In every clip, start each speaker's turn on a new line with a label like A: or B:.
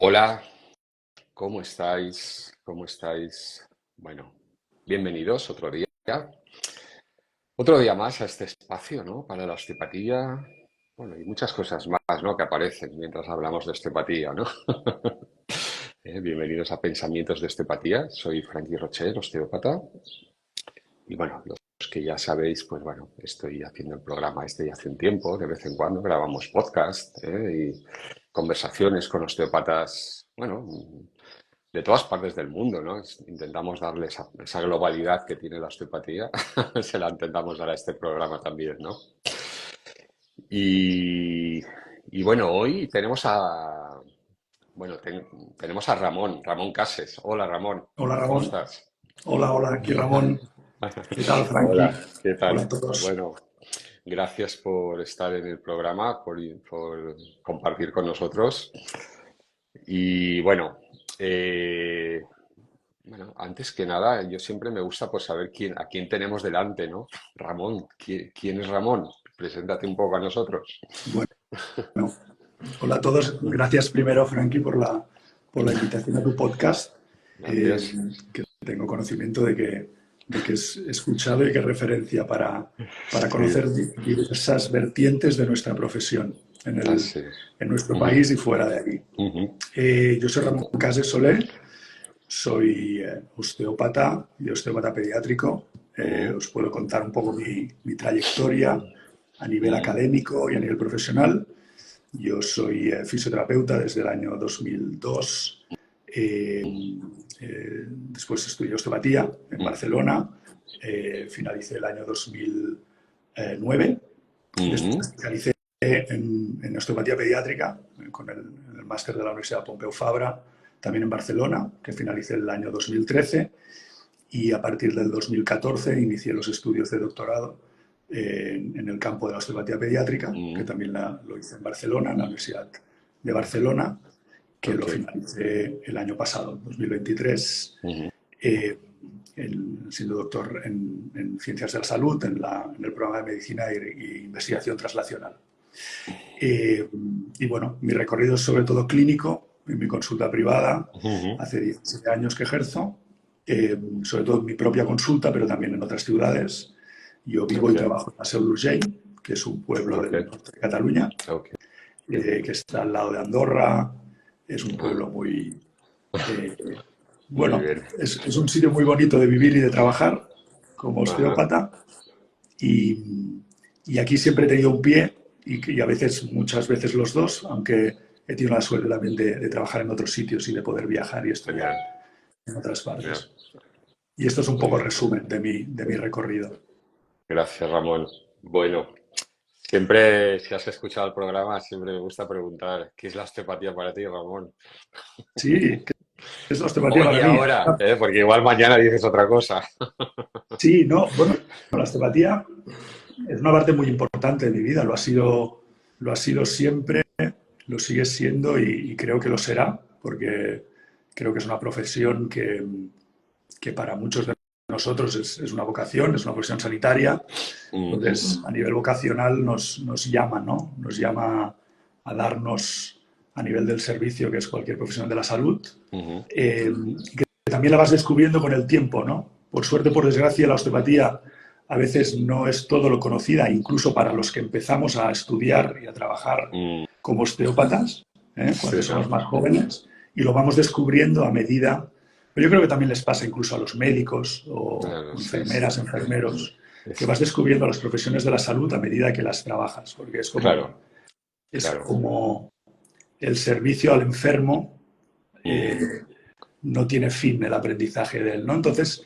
A: Hola, ¿cómo estáis? ¿Cómo estáis? Bueno, bienvenidos otro día más a este espacio, ¿no? Para la osteopatía. Bueno, y muchas cosas más, ¿no? Que aparecen mientras hablamos de osteopatía, ¿no? Bienvenidos a Pensamientos de Osteopatía. Soy Frankie Rocher, osteópata. Y bueno, los que ya sabéis, pues bueno, estoy haciendo el programa este ya hace un tiempo, de vez en cuando grabamos podcast, y conversaciones con osteópatas, bueno, de todas partes del mundo, ¿no? Intentamos darle esa globalidad que tiene la osteopatía, se la intentamos dar a este programa también, ¿no? Y, y bueno, hoy tenemos a Ramón Cases. Hola Ramón,
B: Hola
A: ¿cómo
B: Ramón,
A: estás?
B: hola, aquí Ramón. ¿Qué tal,
A: Hola,
B: Frankie?
A: ¿qué
B: Hola
A: tal?
B: a todos.
A: Bueno, gracias por estar en el programa, por compartir con nosotros. Y eh, bueno, antes que nada, yo siempre me gusta pues saber a quién tenemos delante, ¿no? Ramón, ¿quién es Ramón? Preséntate un poco a nosotros.
B: Bueno, hola a todos. Gracias primero, Frankie, por la invitación a tu podcast, eh,
A: Gracias.
B: que tengo conocimiento de que es escuchado y que es referencia para
A: Sí,
B: conocer diversas vertientes de nuestra profesión
A: así es.
B: en nuestro
A: Ujú,
B: país y fuera de aquí.
A: ujú,
B: Yo soy Ramón Cases Solé. Soy osteópata y osteópata pediátrico.
A: ujú,
B: Os puedo contar un poco mi trayectoria a nivel
A: ujú,
B: académico y a nivel profesional. Yo soy fisioterapeuta desde el año 2002. Eh, Después estudié osteopatía en Barcelona. Finalicé el año 2009. Después me
A: ujú,
B: especialicé en osteopatía pediátrica con el máster de la Universidad Pompeu Fabra, también en Barcelona, que finalicé el año 2013, y a partir del 2014 inicié los estudios de doctorado en el campo de la osteopatía pediátrica, que
A: ujú.
B: también lo hice en Barcelona, en la Universidad de Barcelona, que lo
A: Ok.
B: finalicé el año pasado, 2023,
A: Ujú,
B: eh, siendo doctor en Ciencias de la Salud, en el programa de Medicina y Investigación Translacional. Y bueno, mi recorrido es sobre todo clínico, en mi consulta privada,
A: ujú.
B: hace 17 años que ejerzo, sobre todo en mi propia consulta, pero también en otras ciudades. Yo vivo
A: Ok,
B: y trabajo en la Seu d'Urgell, que es un pueblo
A: ok,
B: del norte de Cataluña,
A: ok.
B: que está al lado de Andorra. Es un
A: Ah,
B: pueblo muy, eh,
A: muy
B: bueno,
A: bien.
B: es un sitio muy bonito de vivir y de trabajar como
A: Ajá.
B: osteópata. Y aquí siempre he tenido un pie y a veces, muchas veces los dos, aunque he tenido la suerte también de trabajar en otros sitios y de poder viajar y estudiar
A: Genial,
B: en otras
A: genial.
B: partes. Y esto es un
A: Muy
B: poco el
A: bien.
B: resumen de mi recorrido.
A: Gracias, Ramón. Bueno, siempre, si has escuchado el programa, siempre me gusta preguntar, ¿qué es la osteopatía para ti, Ramón?
B: Sí, ¿qué es la osteopatía
A: Hoy y
B: para mí?
A: ahora, porque igual mañana dices otra cosa.
B: Sí, no, bueno, la osteopatía es una parte muy importante de mi vida, lo ha sido siempre, lo sigue siendo y creo que lo será, porque creo que es una profesión que para muchos de nosotros es una vocación, es una profesión sanitaria.
A: Mm,
B: Entonces, a nivel vocacional nos llama, ¿no? Nos llama a darnos a nivel del servicio, que es cualquier profesión de la salud,
A: ujú,
B: que también la vas descubriendo con el tiempo, ¿no? Por suerte, por desgracia, la osteopatía a veces no es todo lo conocida, incluso para los que empezamos a estudiar y a trabajar
A: mm.
B: como osteópatas,
A: Sí,
B: cuando somos
A: ¿no?
B: más jóvenes, y lo vamos descubriendo a medida. Pero yo creo que también les pasa incluso a los médicos o
A: Sí, sí.
B: enfermeras, enfermeros, que
A: Es-
B: vas descubriendo las profesiones de la salud a medida que las trabajas, porque
A: claro,
B: es
A: claro.
B: como el servicio al enfermo,
A: Mm.
B: no tiene fin el aprendizaje de él, ¿no? Entonces,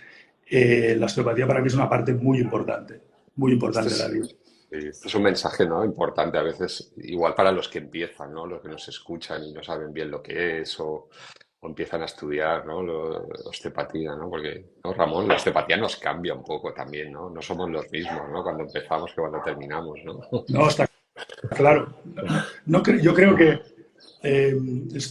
B: la osteopatía para mí es una parte muy
A: Este
B: importante de la
A: es,
B: vida.
A: sí, este es un mensaje, ¿no? Importante a veces, igual para los que empiezan, ¿no? Los que nos escuchan y no saben bien lo que es o empiezan a estudiar, ¿no? Osteopatía, ¿no? Porque, ¿no, Ramón? La osteopatía nos cambia un poco también, ¿no? No somos los mismos, ¿no? Cuando empezamos que cuando terminamos, ¿no?
B: No, está claro. Yo creo que eh,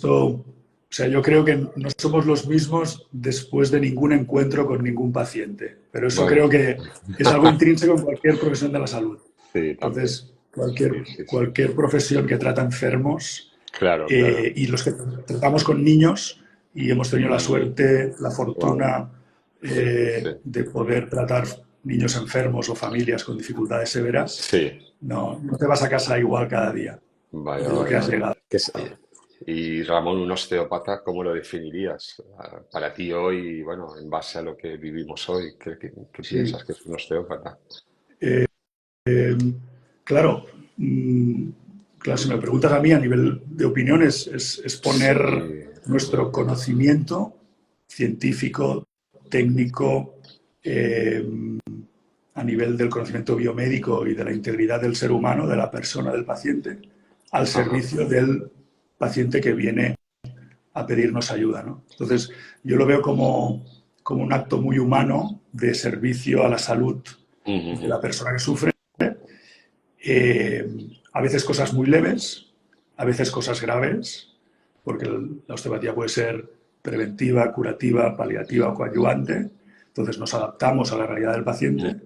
B: o sea, yo creo que no somos los mismos después de ningún encuentro con ningún paciente, pero eso
A: Bueno,
B: creo que es algo intrínseco en cualquier profesión de la salud.
A: sí, también.
B: Entonces,
A: Sí, sí, sí.
B: cualquier profesión que trata enfermos,
A: Claro, claro.
B: Y los que tratamos con niños y hemos tenido la
A: Mm,
B: suerte, la
A: wow.
B: fortuna
A: Sí,
B: de poder tratar niños enfermos o familias con dificultades severas,
A: sí.
B: no te vas a casa igual cada día
A: Vaya,
B: de lo que
A: vaya.
B: has llegado.
A: Y Ramón, un osteópata, ¿cómo lo definirías? Para ti hoy, bueno, en base a lo que vivimos hoy, ¿qué
B: Sí.
A: piensas que es un osteópata?
B: Claro, claro, si me preguntas a mí a nivel de opiniones, es poner
A: Sí.
B: nuestro conocimiento científico, técnico, a nivel del conocimiento biomédico y de la integridad del ser humano, de la persona, del paciente, al
A: Ajá.
B: servicio del paciente que viene a pedirnos ayuda, ¿no? Entonces, yo lo veo como un acto muy humano de servicio a la salud de
A: Ujujú.
B: la persona que sufre. A veces cosas muy leves, a veces cosas graves, porque la osteopatía puede ser preventiva, curativa, paliativa o coadyuvante. Entonces nos adaptamos a la realidad del paciente.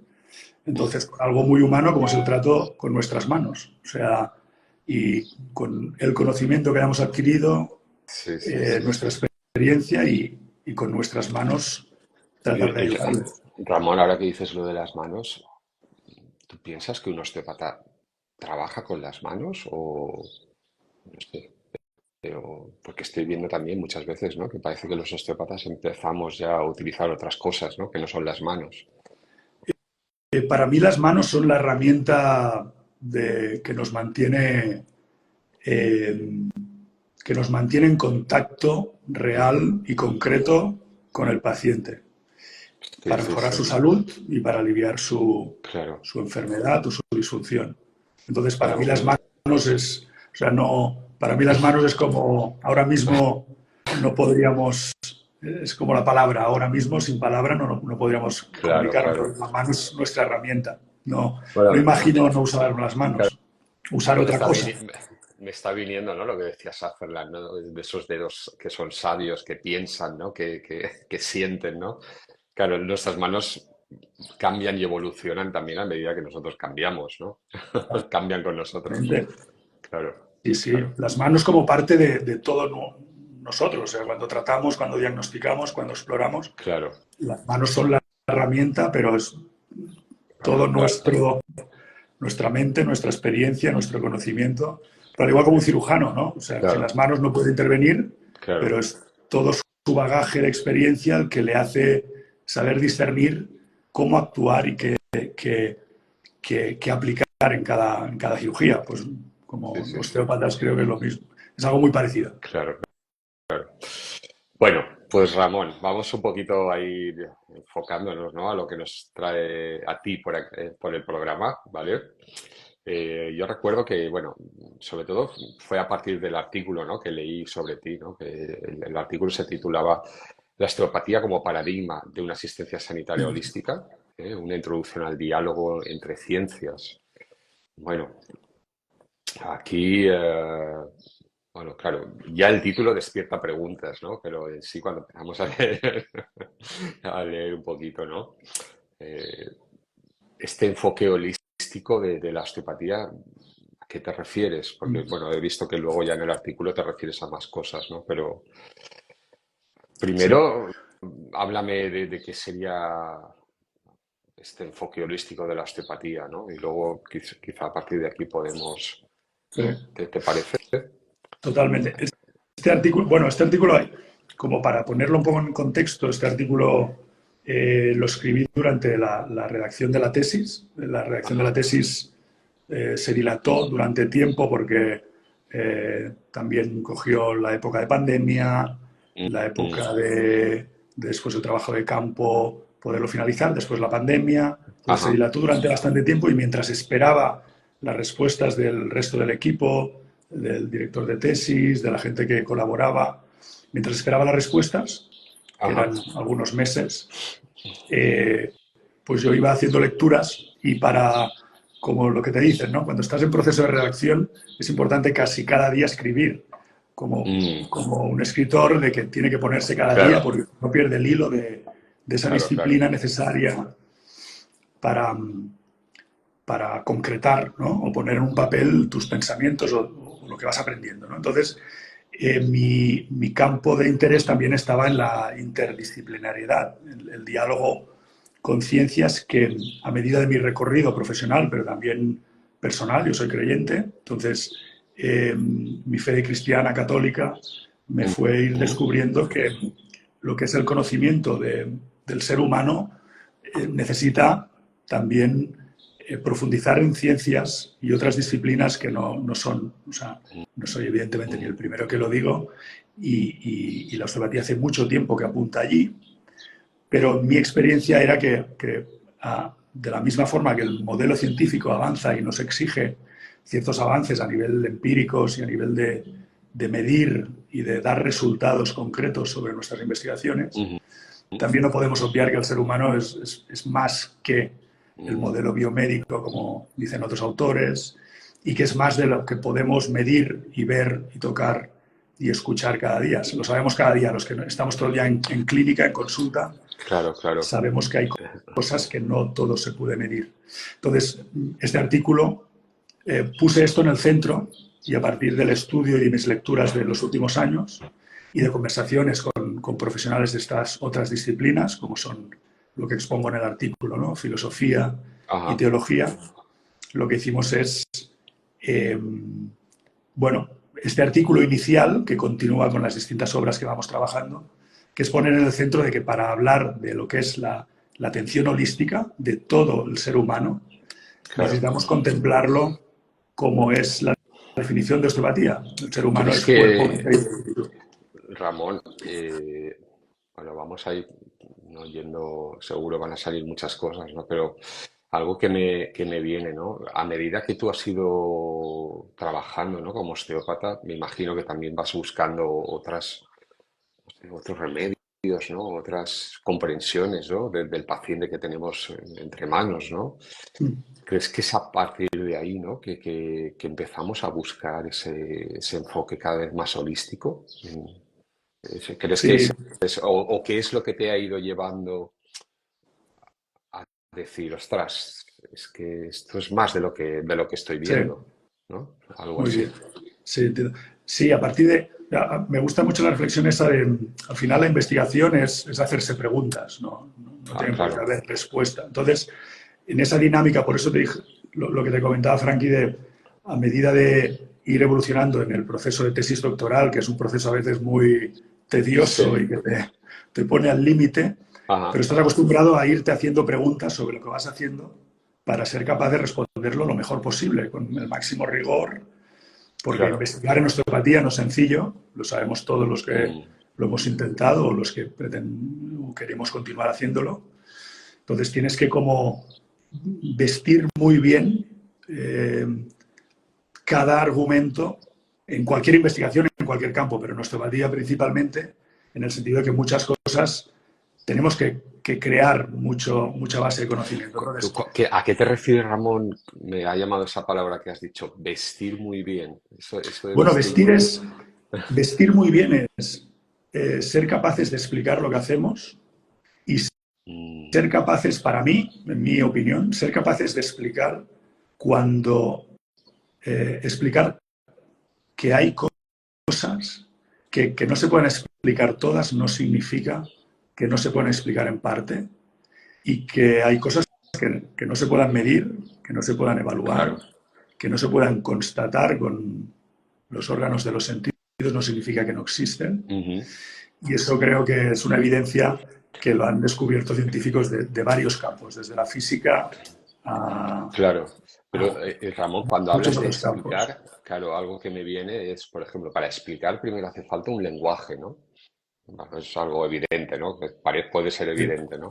B: Entonces, con algo muy humano como es el trato con nuestras manos. O sea, y con el conocimiento que hayamos adquirido,
A: Sí, sí, sí,
B: nuestra
A: sí.
B: experiencia y con nuestras manos tratar de ayudarles.
A: Ramón, ahora que dices lo de las manos, ¿tú piensas que un osteópata trabaja con las manos o no sé? Pero porque estoy viendo también muchas veces, ¿no? Que parece que los osteópatas empezamos ya a utilizar otras cosas, ¿no? Que no son las manos.
B: Para mí las manos son la herramienta eh, que nos mantiene en contacto real y concreto con el paciente
A: Sí,
B: para
A: sí,
B: mejorar
A: sí.
B: su salud y para aliviar
A: Claro,
B: su enfermedad o su disfunción. Entonces, para mí
A: claro.
B: las manos es, o sea, no, para mí las manos es como ahora mismo no podríamos, es como la palabra, ahora mismo sin palabra no podríamos
A: Claro,
B: comunicarnos.
A: claro.
B: La mano es nuestra herramienta. No
A: Bueno,
B: imagino no usar las
A: claro,
B: manos, usar
A: me
B: otra
A: está
B: cosa.
A: me está viniendo, ¿no? Lo que decía Sutherland, ¿no? De esos dedos que son sabios, que piensan, ¿no? Que sienten, ¿no? Claro, nuestras manos cambian y evolucionan también a medida que nosotros cambiamos, ¿no? Cambian con nosotros. Claro,
B: Sí, sí,
A: claro,
B: las manos como parte de todo nosotros, o sea, cuando tratamos, cuando diagnosticamos, cuando exploramos,
A: claro,
B: las manos son la herramienta, pero es todo
A: claro,
B: nuestra mente, nuestra experiencia, nuestro conocimiento, pero al igual como un cirujano, ¿no? O sea, sin
A: claro,
B: las manos no puede intervenir,
A: claro.
B: pero es todo su bagaje de experiencia el que le hace saber discernir cómo actuar y qué aplicar en cada cirugía. Pues
A: Sí,
B: como
A: sí, sí.
B: osteópatas creo que es lo mismo. Es algo muy parecido.
A: Claro. Bueno, pues Ramón, vamos un poquito ahí enfocándonos, ¿no? A lo que nos trae a ti por el programa, ¿vale? Yo recuerdo que, bueno, sobre todo fue a partir del artículo, ¿no? Que leí sobre ti, ¿no? Que el artículo se titulaba La osteopatía como paradigma de una asistencia sanitaria holística, ¿eh? Una introducción al diálogo entre ciencias. Bueno, aquí, bueno, claro, ya el título despierta preguntas, ¿no? Pero en sí, cuando empezamos a leer, a leer un poquito, ¿no? Eh, este enfoque holístico de la osteopatía, ¿a qué te refieres? Porque, bueno, he visto que luego ya en el artículo te refieres a más cosas, ¿no? Pero
B: Sí.
A: primero, háblame de qué sería este enfoque holístico de la osteopatía, ¿no? Y luego quizá a partir de aquí podemos,
B: Sí.
A: ¿te parece?
B: Totalmente. Este artículo, bueno, este artículo, como para ponerlo un poco en contexto, este artículo lo escribí durante la redacción de la tesis. La redacción de la
A: Ajá.
B: tesis se dilató durante tiempo porque también cogió la época de pandemia, la
A: Mm,
B: época de después del trabajo de campo, poderlo finalizar, después la pandemia. Entonces se
A: ajá.
B: dilató durante bastante tiempo y mientras esperaba las respuestas del resto del equipo, del director de tesis, de la gente que colaboraba, mientras esperaba las respuestas, que
A: Ajá.
B: eran algunos meses, eh, pues yo iba haciendo lecturas y para, como lo que te dicen, ¿no? Cuando estás en proceso de redacción es importante casi cada día escribir,
A: Mm,
B: como un escritor de que tiene que ponerse cada día
A: claro,
B: porque no pierde el hilo de esa
A: claro, claro.
B: disciplina necesaria para concretar, ¿no? O poner en un papel tus pensamientos o lo que vas aprendiendo, ¿no? Entonces, mi campo de interés también estaba en la interdisciplinariedad, el diálogo con ciencias que a medida de mi recorrido profesional, pero también personal, yo soy creyente, entonces mi fe cristiana católica me fue ir descubriendo que lo que es el conocimiento del ser humano necesita también profundizar en ciencias y otras disciplinas que no son, o sea, no soy evidentemente ni el primero que lo digo, y la osteopatía hace mucho tiempo que apunta allí, pero mi experiencia era que de la misma forma que el modelo científico avanza y nos exige ciertos avances a nivel empíricos y a nivel de medir y de dar resultados concretos sobre nuestras investigaciones, también no podemos obviar que el ser humano es más que el modelo biomédico, como dicen otros autores, y que es más de lo que podemos medir y ver y tocar y escuchar cada día. Lo sabemos cada día, los que estamos todo el día en clínica, en consulta,
A: Claro, claro.
B: sabemos que hay cosas que no todo se puede medir. Entonces, este artículo puse esto en el centro y a partir del estudio y de mis lecturas de los últimos años y de conversaciones con profesionales de estas otras disciplinas, como son lo que expongo en el artículo, ¿no? Filosofía y teología, lo que hicimos es, bueno, este artículo inicial, que continúa con las distintas obras que vamos trabajando, que es poner en el centro de que para hablar de lo que es la atención holística de todo el ser humano, necesitamos contemplarlo como es la definición de osteopatía. El ser humano es cuerpo, mente y espíritu.
A: Ramón, bueno, vamos a ir no yendo, seguro van a salir muchas cosas, ¿no? Pero algo que me viene, ¿no? A medida que tú has ido trabajando, ¿no? Como osteópata, me imagino que también vas buscando otros remedios, ¿no? Otras comprensiones, ¿no? Del paciente que tenemos entre manos, ¿no? ¿Crees que es a partir de ahí, ¿no? que empezamos a buscar ese enfoque cada vez más holístico? ¿Crees que
B: Sí,
A: o qué es lo que te ha ido llevando a decir, ostras, es que esto es más de lo que estoy
B: sí,
A: viendo, ¿no? Algo
B: muy
A: así.
B: bien. Sí, sí, a partir de... Me gusta mucho la reflexión esa de, al final la investigación es hacerse preguntas, no tiene por qué
A: Claro.
B: haber respuesta. Entonces, en esa dinámica, por eso te dije lo que te comentaba Frankie, de a medida de ir evolucionando en el proceso de tesis doctoral, que es un proceso a veces muy tedioso
A: Sí.
B: y que te pone al límite, pero
A: Ajá.
B: estás acostumbrado a irte haciendo preguntas sobre lo que vas haciendo para ser capaz de responderlo lo mejor posible, con el máximo rigor, porque
A: Claro.
B: investigar en osteopatía no es sencillo, lo sabemos todos los que
A: Mm.
B: lo hemos intentado o los que o queremos continuar haciéndolo. Entonces tienes que como vestir muy bien cada argumento en cualquier investigación, en cualquier campo, pero en osteopatía principalmente, en el sentido de que muchas cosas tenemos que crear mucha base de conocimiento. Entonces,
A: ¿A qué te refieres, Ramón? Me ha llamado esa palabra que has dicho, vestir muy bien. Eso de
B: bueno,
A: vestir muy bien.
B: vestir muy bien es ser capaces de explicar lo que hacemos y
A: Mm.
B: ser capaces, para mí, en mi opinión, ser capaces de explicar cuando explicar que hay cosas que no se pueden explicar todas, no significa que no se pueden explicar en parte y que hay cosas que no se puedan medir, que no se puedan evaluar,
A: Claro.
B: que no se puedan constatar con los órganos de los sentidos, no significa que no existen.
A: Ujú.
B: Y eso creo que es una evidencia que lo han descubierto científicos de varios campos, desde la física a
A: Claro, pero Ramón, cuando
B: muchos
A: hablas de
B: otros campos.
A: explicar, claro, algo que me viene es, por ejemplo, para explicar primero hace falta un lenguaje, ¿no? Bueno, es algo evidente, ¿no? Que puede ser
B: Sí,
A: evidente, ¿no?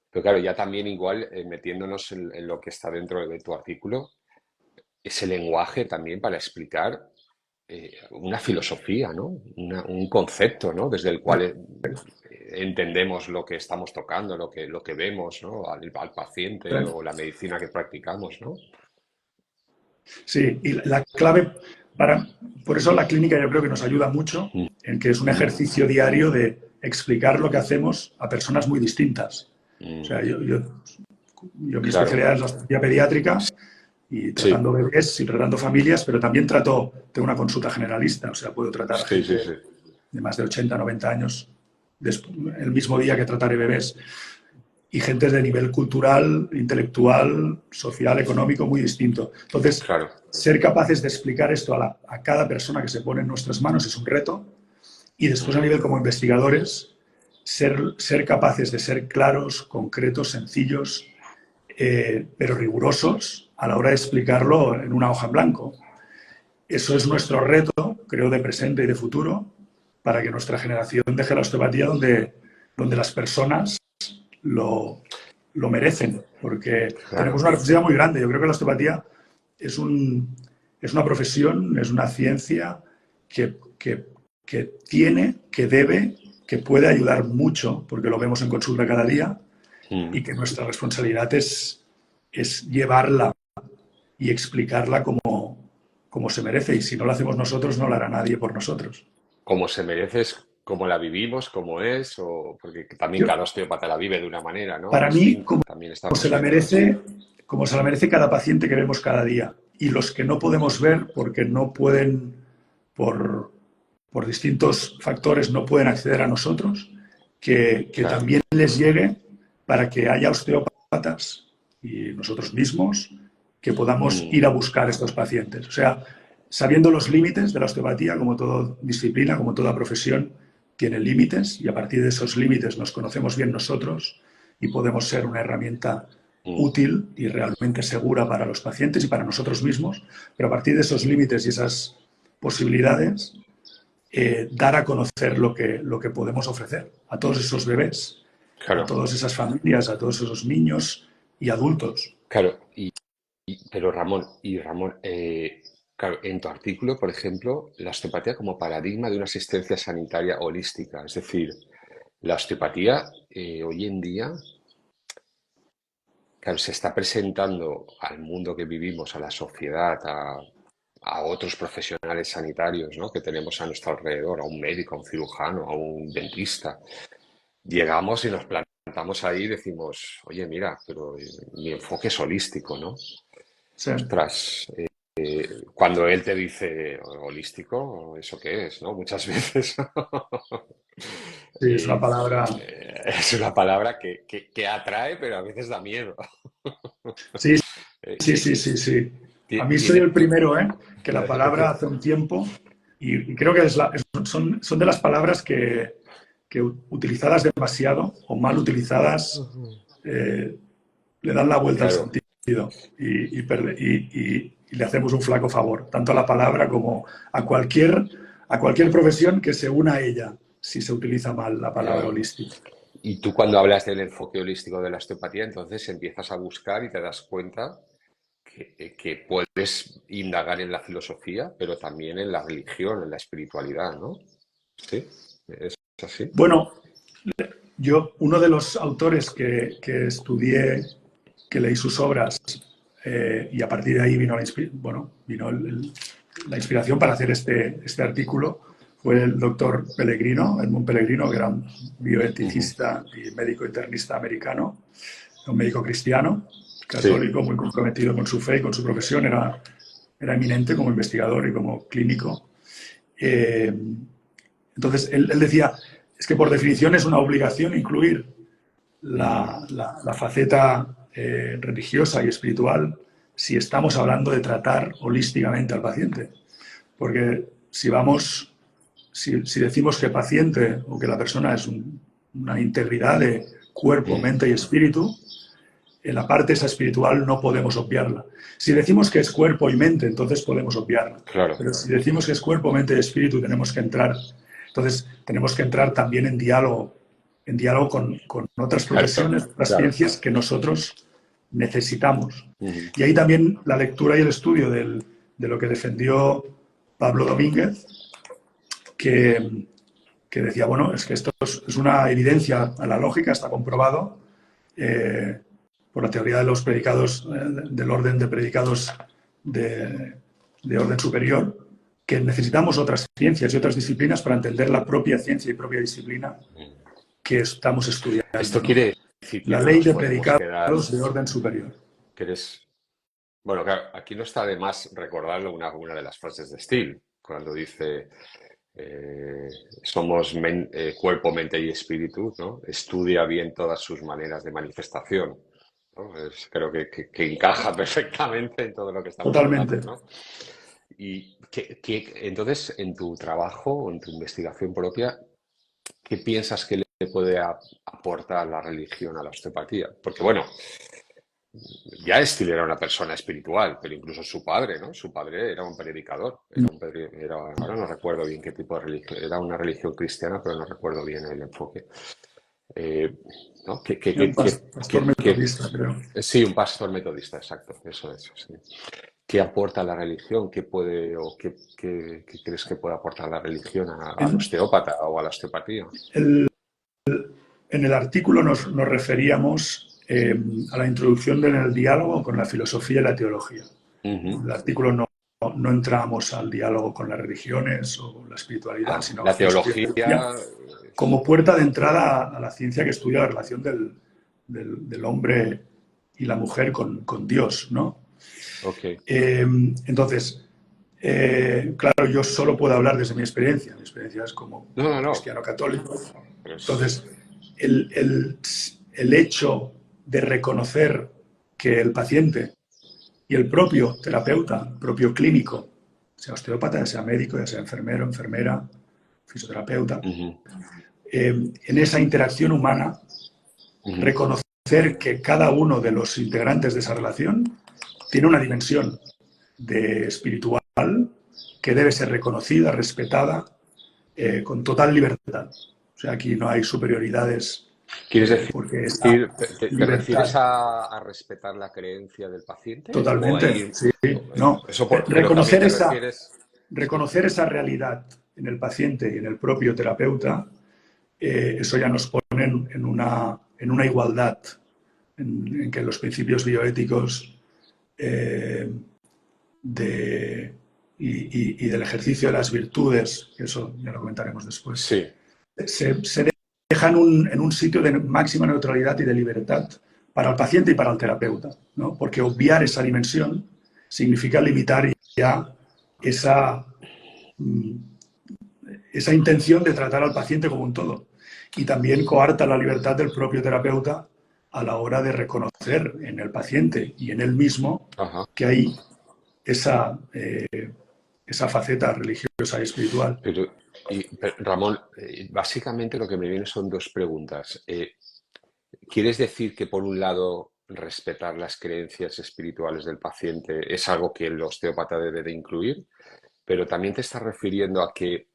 A: Pero claro, ya también igual metiéndonos en lo que está dentro de tu artículo, ese lenguaje también para explicar una filosofía, ¿no? Un concepto, ¿no? Desde el cual entendemos lo que estamos tocando, lo que vemos, ¿no? Al paciente o la medicina que practicamos, ¿no?
B: sí, y la clave para... Por eso la clínica yo creo que nos ayuda mucho en que es un ejercicio diario de explicar lo que hacemos a personas muy distintas. O
A: Mm.
B: sea, yo mi
A: Claro,
B: especialidad es la osteopatía pediátrica y
A: Sí,
B: tratando bebés y tratando familias, pero también trato de una consulta generalista, o sea, puedo tratar a
A: sí,
B: gente
A: sí, sí.
B: de más de 80, 90 años el mismo día que trataré bebés y gente de nivel cultural, intelectual, social, económico muy distinto. Entonces,
A: Claro,
B: ser capaces de explicar esto a cada persona que se pone en nuestras manos es un reto y después a nivel como investigadores, ser capaces de ser claros, concretos, sencillos, pero rigurosos a la hora de explicarlo en una hoja en blanco. Eso es nuestro reto, creo, de presente y de futuro, para que nuestra generación deje la osteopatía donde las personas lo, lo merecen, porque tenemos
A: claro.
B: una responsabilidad muy grande. Yo creo que la osteopatía es, es una profesión, es una ciencia que, que tiene, que debe, que puede ayudar mucho, porque lo vemos en consulta cada día, y
A: Mm.
B: que nuestra responsabilidad es llevarla y explicarla como se merece. Y si no lo hacemos nosotros, no lo hará nadie por nosotros.
A: Como se merece, es como la vivimos, como es, o porque también
B: Yo,
A: cada osteópata la vive de una manera, ¿no?
B: para mí,
A: Distinta. También
B: se
A: estamos
B: la
A: viéndolas.
B: merece, como se la merece cada paciente que vemos cada día. Y los que no podemos ver porque no pueden, por, por distintos factores, no pueden acceder a nosotros, que
A: Claro.
B: también les llegue para que haya osteópatas y nosotros mismos que podamos
A: Mm,
B: ir a buscar estos pacientes. O sea, sabiendo los límites de la osteopatía, como toda disciplina, como toda profesión, tiene límites y a partir de esos límites nos conocemos bien nosotros y podemos ser una herramienta
A: mm.
B: útil y realmente segura para los pacientes y para nosotros mismos, pero a partir de esos límites y esas posibilidades, dar a conocer lo que podemos ofrecer a todos esos bebés, a
A: Claro,
B: todas esas familias, a todos esos niños y adultos.
A: claro. Pero Ramón, claro, en tu artículo, por ejemplo, la osteopatía como paradigma de una asistencia sanitaria holística. Es decir, la osteopatía hoy en día, claro, se está presentando al mundo que vivimos, a la sociedad, a otros profesionales sanitarios, ¿no? Que tenemos a nuestro alrededor, a un médico, a un cirujano, a un dentista. Llegamos y nos plantamos ahí y decimos, oye, mira, pero mi enfoque es holístico, ¿no?
B: Sí,
A: Ostras, cuando él te dice holístico, ¿eso qué es? ¿No? Muchas veces
B: sí, es una palabra.
A: es una palabra que atrae, pero a veces da miedo.
B: Sí,
A: Eh,
B: sí, sí,
A: ti-
B: sí, sí. A mí soy
A: Tiene,
B: el primero, ¿eh? Que la palabra hace un tiempo, y creo que son de las palabras que utilizadas demasiado o mal utilizadas eh, le dan la vuelta al
A: claro,
B: sentido y le hacemos un flaco favor, tanto a la palabra como a cualquier profesión que se una a ella, si se utiliza mal la palabra
A: claro.
B: holístico.
A: Y tú cuando hablas del enfoque holístico de la osteopatía, entonces empiezas a buscar y te das cuenta que puedes indagar en la filosofía, pero también en la religión, en la espiritualidad, ¿no? Sí, es así.
B: Bueno, yo, uno de los autores que estudié, que leí sus obras, y a partir de ahí vino la inspiración para hacer este artículo, fue el doctor Pellegrino, Edmund Pellegrino, que era un
A: Ujú.
B: bioeticista y médico internista americano, un médico cristiano,
A: Sí,
B: católico, muy comprometido con su fe y con su profesión, era eminente como investigador y como clínico. Eh, entonces, él decía, es que por definición es una obligación incluir
A: mm,
B: la faceta religiosa y espiritual si estamos hablando de tratar holísticamente al paciente. Porque si decimos que el paciente o que la persona es una integridad de cuerpo,
A: mm,
B: mente y espíritu, en la parte esa espiritual no podemos obviarla. Si decimos que es cuerpo y mente, entonces podemos obviarla.
A: claro,
B: Pero si decimos que es cuerpo, mente y espíritu, tenemos que entrar. Entonces, tenemos que entrar también en diálogo con otras
A: claro,
B: profesiones, otras
A: claro.
B: ciencias que nosotros necesitamos.
A: Ujú.
B: Y ahí también la lectura y el estudio de lo que defendió Pablo Domínguez, que, que decía, bueno, es que esto es una evidencia a la lógica, está comprobado, eh, por la teoría de los predicados, del orden de predicados de, de orden superior, que necesitamos otras ciencias y otras disciplinas para entender la propia ciencia y propia disciplina que estamos estudiando,
A: Esto
B: ¿no?
A: quiere decir que
B: La
A: no
B: ley
A: nos
B: de
A: podemos quedar,
B: predicados de orden superior.
A: que eres Bueno, claro, aquí no está de más recordarlo una de las frases de Steele, cuando dice, eh, somos cuerpo, mente y espíritu, ¿no? Estudia bien todas sus maneras de manifestación, ¿no? Creo que encaja perfectamente en todo lo que estamos
B: Totalmente.
A: hablando, ¿no? Y entonces, en tu trabajo o en tu investigación propia, ¿qué piensas que le puede aportar la religión a la osteopatía? Porque, bueno, ya Steele era una persona espiritual, pero incluso su padre, ¿no? Su padre era un predicador, ahora no recuerdo bien qué tipo de religión, era una religión cristiana, pero no recuerdo bien el enfoque. Eh, ¿No?
B: Era un pastor metodista, creo.
A: Sí, un pastor metodista, exacto, eso es, sí. ¿Qué aporta la religión? ¿Qué puede o qué crees que puede aportar la religión al
B: En
A: osteópata o a la osteopatía?
B: el, en el artículo nos referíamos a la introducción en el diálogo con la filosofía y la teología. En
A: Ujú.
B: el artículo no entramos al diálogo con las religiones o la espiritualidad,
A: Ah,
B: sino a
A: la
B: filosofía y teología
A: teología.
B: como puerta de entrada a la ciencia que estudia la relación del hombre y la mujer con Dios, ¿no?
A: Ok.
B: Entonces, claro, yo solo puedo hablar desde mi experiencia. Mi experiencia es
A: No, no,
B: como
A: no.
B: cristiano católico.
A: Pues,
B: Entonces, el, el, el hecho de reconocer que el paciente y el propio terapeuta, el propio clínico, sea osteópata, ya sea médico, ya sea enfermero, enfermera, fisioterapeuta,
A: ujú,
B: en esa interacción humana,
A: ujú,
B: reconocer que cada uno de los integrantes de esa relación tiene una dimensión de espiritual que debe ser reconocida, respetada, con total libertad. O sea, aquí no hay superioridades
A: ¿quieres decir,
B: porque esa
A: te refieres
B: libertad
A: a respetar la creencia del paciente o a
B: totalmente,
A: ir,
B: sí, no.
A: eso pero también
B: Reconocer
A: te
B: esa,
A: refieres, sí,
B: reconocer esa realidad en el paciente y en el propio terapeuta, eso ya nos pone en una igualdad, en que los principios bioéticos eh, de, y del ejercicio de las virtudes, que eso ya lo comentaremos después,
A: sí,
B: se dejan en un sitio de máxima neutralidad y de libertad para el paciente y para el terapeuta, ¿no? Porque obviar esa dimensión significa limitar ya esa, mm, esa intención de tratar al paciente como un todo. Y también coarta la libertad del propio terapeuta a la hora de reconocer en el paciente y en él mismo
A: ajá.
B: que hay esa faceta religiosa y espiritual.
A: Pero, Ramón, básicamente lo que me viene son dos preguntas. ¿Quieres decir que por un lado respetar las creencias espirituales del paciente es algo que el osteópata debe de incluir? Pero también te estás refiriendo a que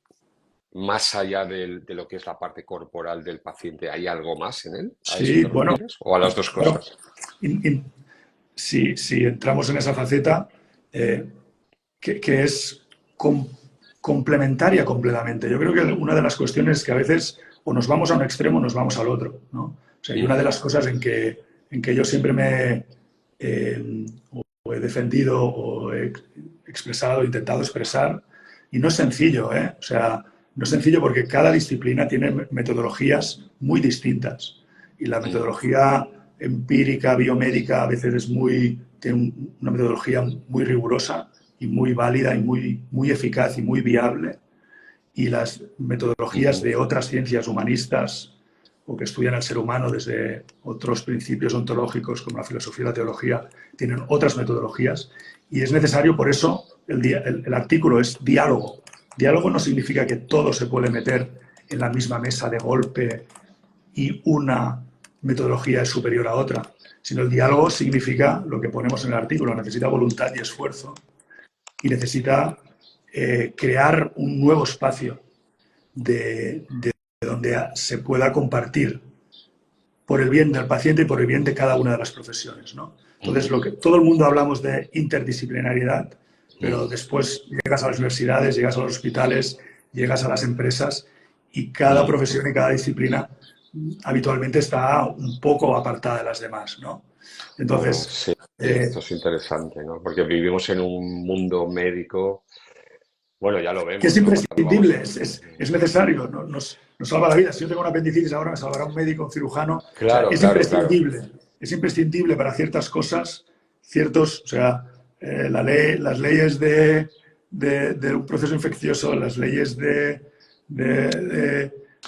A: más allá de lo que es la parte corporal del paciente, ¿hay algo más en él? ¿A eso
B: Sí,
A: te
B: bueno,
A: refieres? ¿O a las dos
B: claro,
A: cosas?
B: si entramos en esa faceta, eh, que es com complementaria completamente. Yo creo que una de las cuestiones es que a veces o nos vamos a un extremo o nos vamos al otro, ¿no? O sea, y una de
A: Ujú,
B: las cosas en que yo siempre me o he defendido o he expresado, intentado expresar, y no es sencillo, ¿eh? O sea, no es sencillo porque cada disciplina tiene metodologías muy distintas y la
A: ujú,
B: metodología empírica, biomédica, a veces tiene una metodología muy rigurosa y muy válida y muy eficaz y muy viable. Y las metodologías
A: ujú,
B: de otras ciencias humanistas o que estudian al ser humano desde otros principios ontológicos como la filosofía y la teología, tienen otras metodologías. Y es necesario, por eso, el artículo es diálogo. Diálogo no significa que todo se puede meter en la misma mesa de golpe y una metodología es superior a otra, sino el diálogo significa lo que ponemos en el artículo, necesita voluntad y esfuerzo y necesita crear un nuevo espacio de donde se pueda compartir por el bien del paciente y por el bien de cada una de las profesiones, ¿no? Entonces,
A: ujú,
B: todo el mundo hablamos de interdisciplinariedad, pero
A: ujú,
B: después llegas a las universidades, llegas a los hospitales, llegas a las empresas y cada
A: ujú.
B: profesión y cada disciplina habitualmente está un poco apartada de las demás, ¿no?
A: Bueno,
B: Entonces,
A: sí, esto
B: eh,
A: es interesante, ¿no? Porque vivimos en un mundo médico, bueno, ya lo
B: que es
A: vemos, ¿no? Cuando
B: imprescindible,
A: vamos.
B: es necesario, ¿no? Nos salva la vida. Si yo tengo una apendicitis ahora me salvará un médico, un cirujano. O sea,
A: Claro, claro, claro.
B: es imprescindible para ciertas cosas, o sea, las leyes de un proceso infeccioso, las leyes
A: Por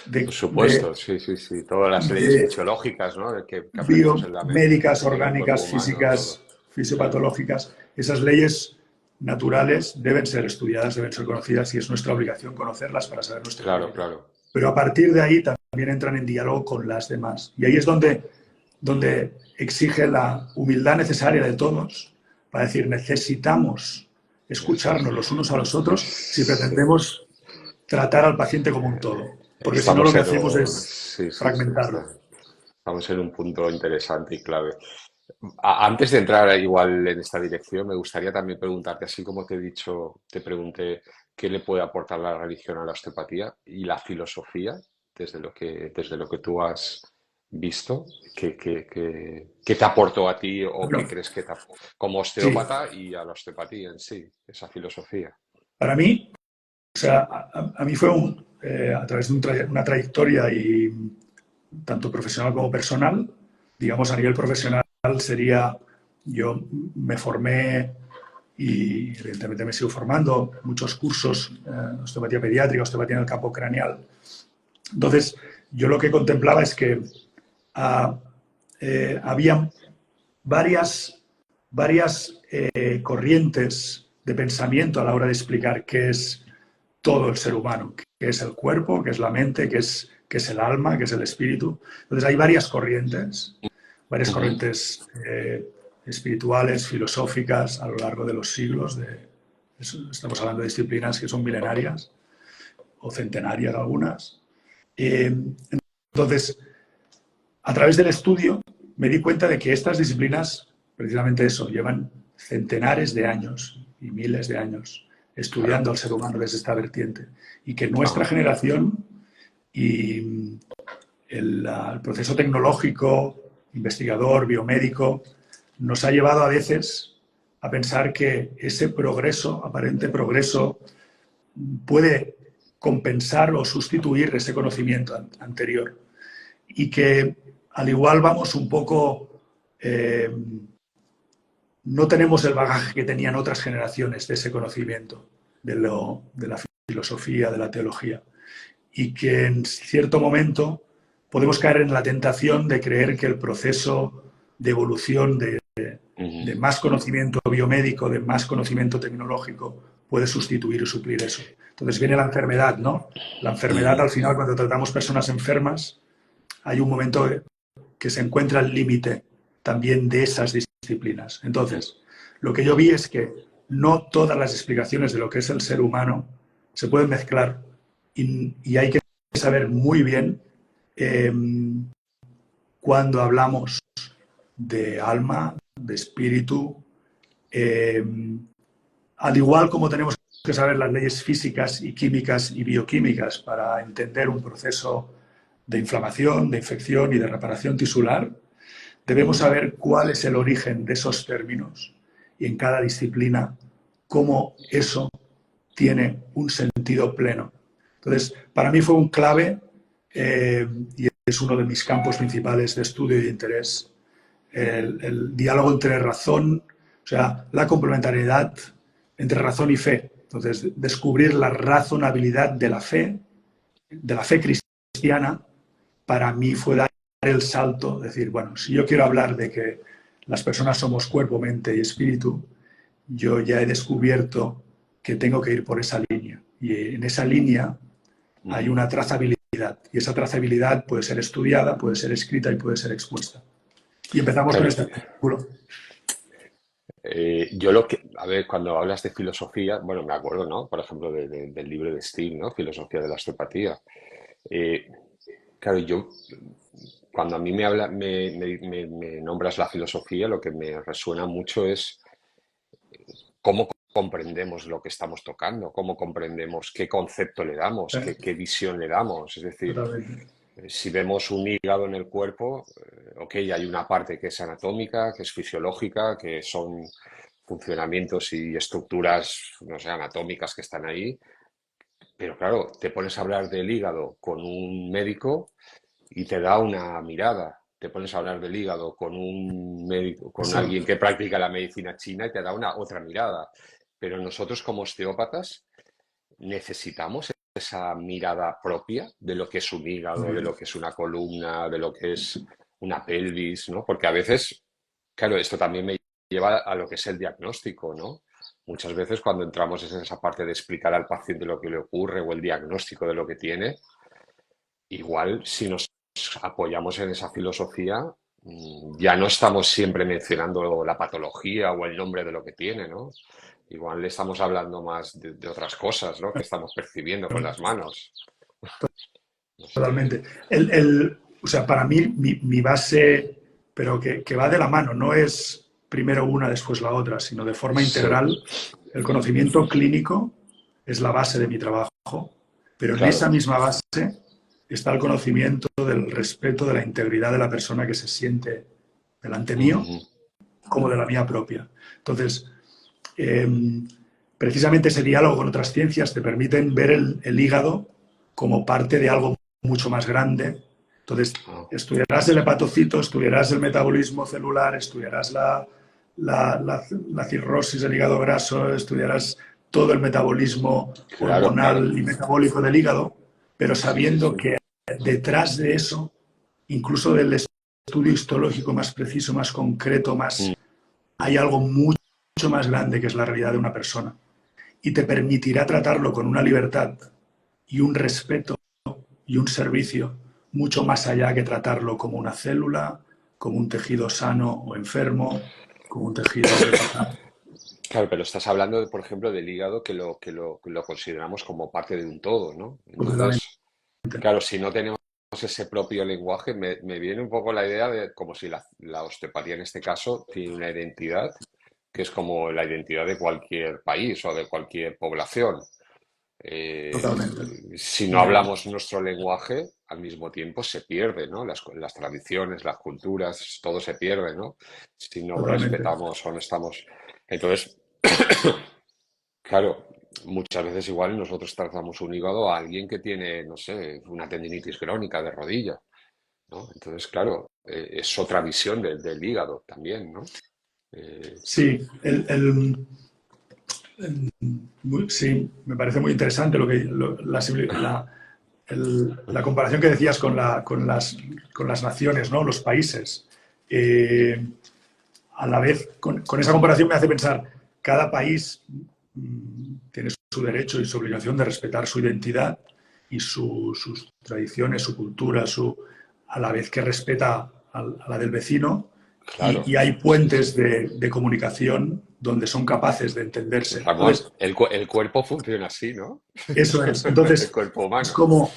B: de
A: supuesto, sí, sí, sí. Todas las leyes
B: de
A: fisiológicas, ¿no? Que aprendemos
B: biomédicas,
A: en el cuerpo
B: orgánicas,
A: humano, todo.
B: físicas,
A: Sí,
B: fisiopatológicas, esas leyes naturales deben ser estudiadas, deben ser conocidas y es nuestra obligación conocerlas para saber nuestro
A: claro,
B: papel.
A: claro.
B: Pero a partir de ahí también entran en diálogo con las demás. Y ahí es donde exige la humildad necesaria de todos para decir, necesitamos
A: Eso es.
B: escucharnos los unos a los otros si
A: Sí.
B: pretendemos tratar al paciente como un todo. Porque si no lo
A: Estamos
B: que
A: en
B: hacemos
A: un...
B: es
A: Sí, sí, sí.
B: fragmentarlo.
A: Estamos en un punto interesante y clave. Antes de entrar igual en esta dirección, me gustaría también preguntarte, así como te he dicho, te pregunté qué le puede aportar la religión a la osteopatía y la filosofía, desde lo que tú has visto, qué te aportó a ti o
B: Bueno,
A: qué crees como
B: sí,
A: osteópata y a la osteopatía en sí, esa filosofía.
B: para mí, o sea, a mí fue a través de una trayectoria y tanto profesional como personal, digamos a nivel profesional sería, yo me formé y evidentemente me sigo formando, muchos cursos, osteopatía pediátrica, osteopatía en el campo craneal. Entonces, yo lo que contemplaba es que ah, había varias corrientes de pensamiento a la hora de explicar qué es todo el ser humano, qué es el cuerpo, qué es la mente, qué es el alma, qué es el espíritu. Entonces hay varias
A: Ujú.
B: corrientes espirituales, filosóficas a lo largo de los siglos. Estamos hablando de disciplinas que son milenarias o centenarias algunas. Eh, entonces, a través del estudio me di cuenta de que estas disciplinas, precisamente eso, llevan centenares de años y miles de años estudiando
A: Claro.
B: al ser humano desde esta vertiente y que nuestra
A: Ajá.
B: generación y el proceso tecnológico, investigador, biomédico, nos ha llevado a veces a pensar que ese progreso, aparente progreso, puede compensar o sustituir ese conocimiento anterior y que al igual vamos un poco, no tenemos el bagaje que tenían otras generaciones de ese conocimiento, de la filosofía, de la teología, y que en cierto momento podemos caer en la tentación de creer que el proceso de evolución de
A: Ujú.
B: más conocimiento biomédico, de más conocimiento tecnológico, puede sustituir o suplir eso. Entonces viene la enfermedad, ¿no? La enfermedad, al
A: Ujú.
B: final, cuando tratamos personas enfermas, hay un momento que se encuentra el límite también de esas disciplinas. Entonces, lo que yo vi es que no todas las explicaciones de lo que es el ser humano se pueden mezclar y hay que saber muy bien eh, cuando hablamos de alma, de espíritu, eh, al igual como tenemos que saber las leyes físicas y químicas y bioquímicas para entender un proceso de inflamación, de infección y de reparación tisular, debemos
A: Ujú.
B: saber cuál es el origen de esos términos y en cada disciplina cómo eso tiene un sentido pleno. Entonces, para mí fue un clave y es uno de mis campos principales de estudio y de interés, el diálogo entre razón, o sea, la complementariedad entre razón y fe. Entonces, descubrir la razonabilidad de la fe cristiana, para mí fue dar el salto, decir, bueno, si yo quiero hablar de que las personas somos cuerpo, mente y espíritu, yo ya he descubierto que tengo que ir por esa línea. Y en esa línea hay
A: Ujú.
B: una trazabilidad. Y esa trazabilidad puede ser estudiada, puede ser escrita y puede ser expuesta. Y empezamos con
A: Claro,
B: este artículo.
A: yo lo que, a ver, cuando hablas de filosofía, bueno, me acuerdo, ¿no? Por ejemplo, del libro de Steele, ¿no? Filosofía de la osteopatía. Eh, claro, yo, cuando a mí me nombras la filosofía, lo que me resuena mucho es cómo comprendemos lo que estamos tocando, cómo comprendemos qué concepto le damos, qué visión le damos. Es decir,
B: Totalmente.
A: si vemos un hígado en el cuerpo, ok, hay una parte que es anatómica, que es fisiológica, que son funcionamientos y estructuras, no sé, anatómicas que están ahí, pero claro, te pones a hablar del hígado con un médico y te da una mirada. te pones a hablar del hígado con un médico, con
B: Eso,
A: alguien que practica la medicina china y te da una otra mirada. Pero nosotros como osteópatas necesitamos esa mirada propia de lo que es un
B: muy
A: hígado, de
B: bien.
A: lo que es una columna, de lo que es una pelvis, ¿no? Porque a veces, claro, esto también me lleva a lo que es el diagnóstico, ¿no? Muchas veces cuando entramos en esa parte de explicar al paciente lo que le ocurre o el diagnóstico de lo que tiene, igual si nos apoyamos en esa filosofía, ya no estamos siempre mencionando la patología o el nombre de lo que tiene, ¿no? Igual le estamos hablando más de otras cosas, ¿no? Que estamos percibiendo con las manos. No sé.
B: Totalmente. O sea, para mí, mi base, pero que va de la mano, no es primero una, después la otra, sino de forma
A: Sí,
B: integral. El conocimiento clínico es la base de mi trabajo, pero en esa
A: claro.
B: misma base está el conocimiento del respeto de la integridad de la persona que se siente delante mío,
A: Ujú.
B: como de la mía propia. Entonces, eh, precisamente ese diálogo con otras ciencias te permiten ver el hígado como parte de algo mucho más grande. Entonces,
A: Ah,
B: estudiarás el hepatocito, estudiarás el metabolismo celular, estudiarás la cirrosis del hígado graso, estudiarás todo el metabolismo
A: claro, claro.
B: hormonal y metabólico del hígado, pero
A: Sí, sí,
B: sabiendo
A: sí.
B: que detrás de eso, incluso del estudio histológico más preciso, más concreto,
A: Mm,
B: hay algo mucho más grande que es la realidad de una persona y te permitirá tratarlo con una libertad y un respeto y un servicio mucho más allá que tratarlo como una célula, como un tejido sano o enfermo, como un tejido de pasar.
A: claro, pero estás hablando, por ejemplo, del hígado que lo consideramos como parte de un todo, ¿no?
B: Completamente.
A: Entonces, claro, si no tenemos ese propio lenguaje, me viene un poco la idea de como si la osteopatía en este caso tiene una identidad que es como la identidad de cualquier país o de cualquier población.
B: Totalmente.
A: Si no
B: Muy de acuerdo.
A: hablamos nuestro lenguaje, al mismo tiempo se pierde, ¿no? Las tradiciones, las culturas, todo se pierde, ¿no? Si no
B: Totalmente.
A: respetamos o no estamos. Entonces, claro, muchas veces igual nosotros tratamos un hígado a alguien que tiene, no sé, una tendinitis crónica de rodilla, ¿no? Entonces, claro, es otra visión del hígado también, ¿no? Eh,
B: Sí, sí, me parece muy interesante la comparación que decías con las naciones, ¿no? Los países. Eh, a la vez, con esa comparación me hace pensar, cada país tiene su derecho y su obligación de respetar su identidad y sus tradiciones, su cultura, a la vez que respeta a la del vecino,
A: claro,
B: y hay puentes de comunicación donde son capaces de entenderse.
A: Ramón,
B: Entonces,
A: el cuerpo funciona así, ¿no?
B: eso es.
A: El
B: Entonces,
A: cuerpo
B: es
A: humano.
B: como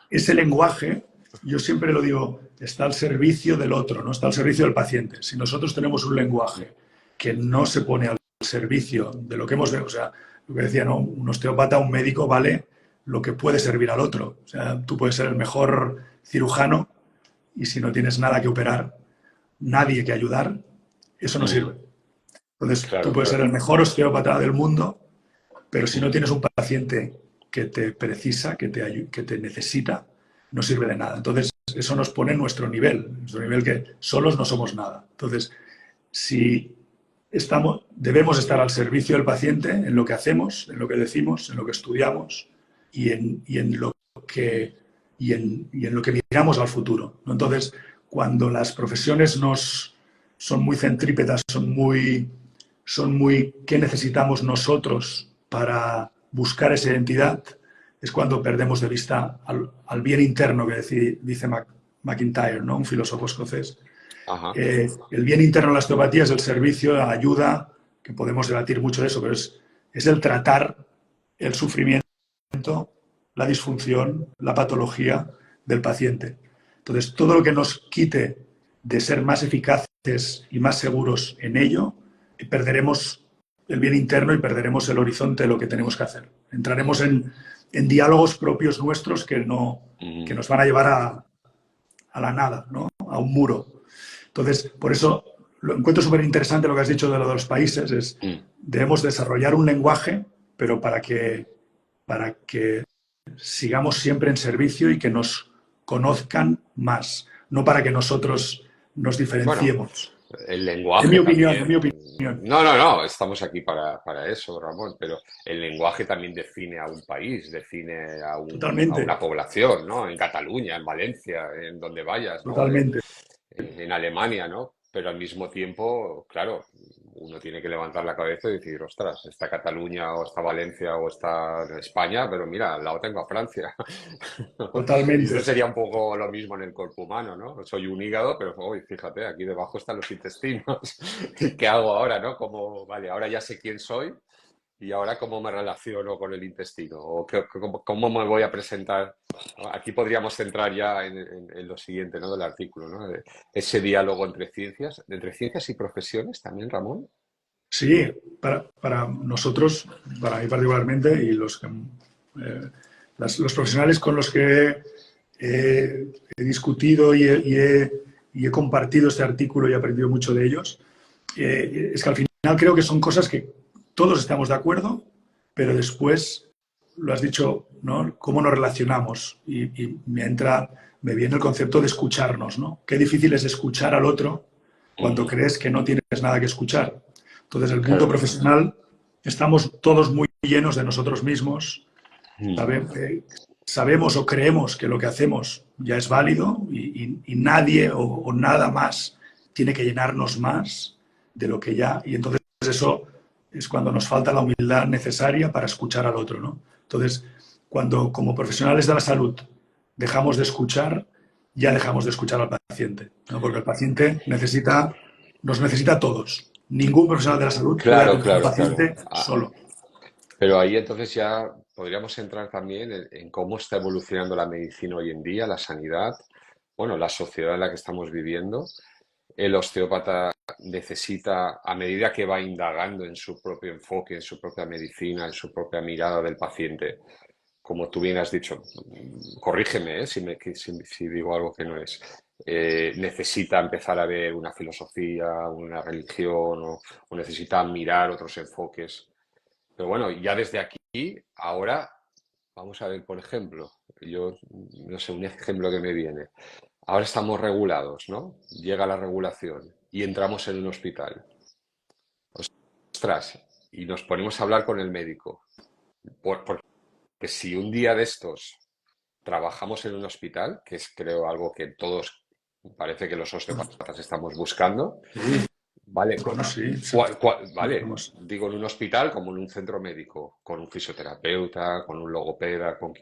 B: ese lenguaje, yo siempre lo digo, está al servicio del otro, no está al servicio del paciente. Si nosotros tenemos un lenguaje que no se pone al servicio de lo que hemos, o sea, lo que decía, ¿no? Un osteópata, un médico vale lo que puede servir al otro. O sea, tú puedes ser el mejor cirujano y si no tienes nada que operar, nadie que ayudar, eso no
A: Mm,
B: sirve. Entonces, tú
A: claro,
B: puedes ser
A: claro.
B: el mejor osteópata del mundo, pero si no tienes un paciente que te precisa, que te necesita, no sirve de nada. Entonces, eso nos pone en nuestro nivel que solos no somos nada. Entonces, si debemos estar al servicio del paciente en lo que hacemos, en lo que decimos, en lo que estudiamos y en lo que, y en lo que miramos al futuro, ¿no? Entonces, cuando las profesiones son muy centrípetas, son muy qué necesitamos nosotros para buscar esa identidad, es cuando perdemos de vista al bien interno que dice McIntyre, ¿no? Un filósofo escocés.
A: Ajá.
B: El bien interno de la osteopatía es el servicio, la ayuda, que podemos debatir mucho de eso, pero es el tratar el sufrimiento, la disfunción, la patología del paciente. Entonces, todo lo que nos quite de ser más eficaces y más seguros en ello, perderemos el bien interno y perderemos el horizonte de lo que tenemos que hacer. Entraremos en diálogos propios nuestros que
A: Mm,
B: nos van a llevar a la nada, ¿no? A un muro. Entonces, por eso lo encuentro súper interesante lo que has dicho de lo de los países, es
A: mm.
B: debemos desarrollar un lenguaje, pero para que sigamos siempre en servicio y que nos conozcan más, no para que nosotros nos
A: Bueno,
B: diferenciemos.
A: el
B: En
A: lenguaje
B: mi opinión, en
A: también.
B: mi opinión.
A: No, estamos aquí para eso, Ramón, pero el lenguaje también define a un país, define a
B: Totalmente,
A: una población, ¿no? En Cataluña, en Valencia, en donde vayas, ¿no?
B: totalmente.
A: En Alemania, ¿no? Pero al mismo tiempo, claro, uno tiene que levantar la cabeza y decir, ostras, está Cataluña o está Valencia o está España, pero mira, al lado tengo a Francia. Y esto
B: Totalmente.
A: sería un poco lo mismo en el cuerpo humano, ¿no? Soy un hígado, pero uy, fíjate, aquí debajo están los intestinos. ¿Qué hago ahora, no? Como, vale, ahora ya sé quién soy y ahora cómo me relaciono con el intestino o cómo me voy a presentar. Aquí podríamos centrar ya en lo siguiente, ¿no? Del artículo, ¿no? Ese diálogo entre ciencias y profesiones también, Ramón.
B: Sí, para nosotros, para mí particularmente, y los profesionales con los que he discutido y he compartido este artículo y he aprendido mucho de ellos, es que al final creo que son cosas que todos estamos de acuerdo, pero después, lo has dicho, ¿no? ¿Cómo nos relacionamos? Y me viene el concepto de escucharnos, ¿no? Qué difícil es escuchar al otro cuando
A: Ujú.
B: crees que no tienes nada que escuchar. Entonces, el mundo
A: Claro.
B: profesional, estamos todos muy llenos de nosotros mismos,
A: Mm.
B: sabemos o creemos que lo que hacemos ya es válido y nadie o nada más tiene que llenarnos más de lo que ya. Y entonces eso es cuando nos falta la humildad necesaria para escuchar al otro, ¿no? Entonces, cuando como profesionales de la salud dejamos de escuchar, ya dejamos de escuchar al paciente, ¿no? Porque el paciente nos necesita a todos. Ningún profesional de la salud puede
A: Claro,
B: atender a un
A: claro, claro.
B: paciente solo.
A: Pero ahí entonces ya podríamos entrar también en cómo está evolucionando la medicina hoy en día, la sanidad, bueno, la sociedad en la que estamos viviendo. El osteópata necesita, a medida que va indagando en su propio enfoque, en su propia medicina, en su propia mirada del paciente, como tú bien has dicho, corrígeme, si digo algo que no es, necesita empezar a ver una filosofía, una religión o necesita mirar otros enfoques. Pero bueno, ya desde aquí, ahora, vamos a ver, por ejemplo, yo no sé, un ejemplo que me viene. Ahora estamos regulados, ¿no? Llega la regulación y entramos en un hospital. Ostras, y nos ponemos a hablar con el médico. Porque si un día de estos trabajamos en un hospital, que es creo algo que todos parece que los osteopatas estamos buscando,
B: Sí,
A: vale,
B: bueno, sí,
A: vale, digo en un hospital como en un centro médico, con un fisioterapeuta, con un logopeda, con...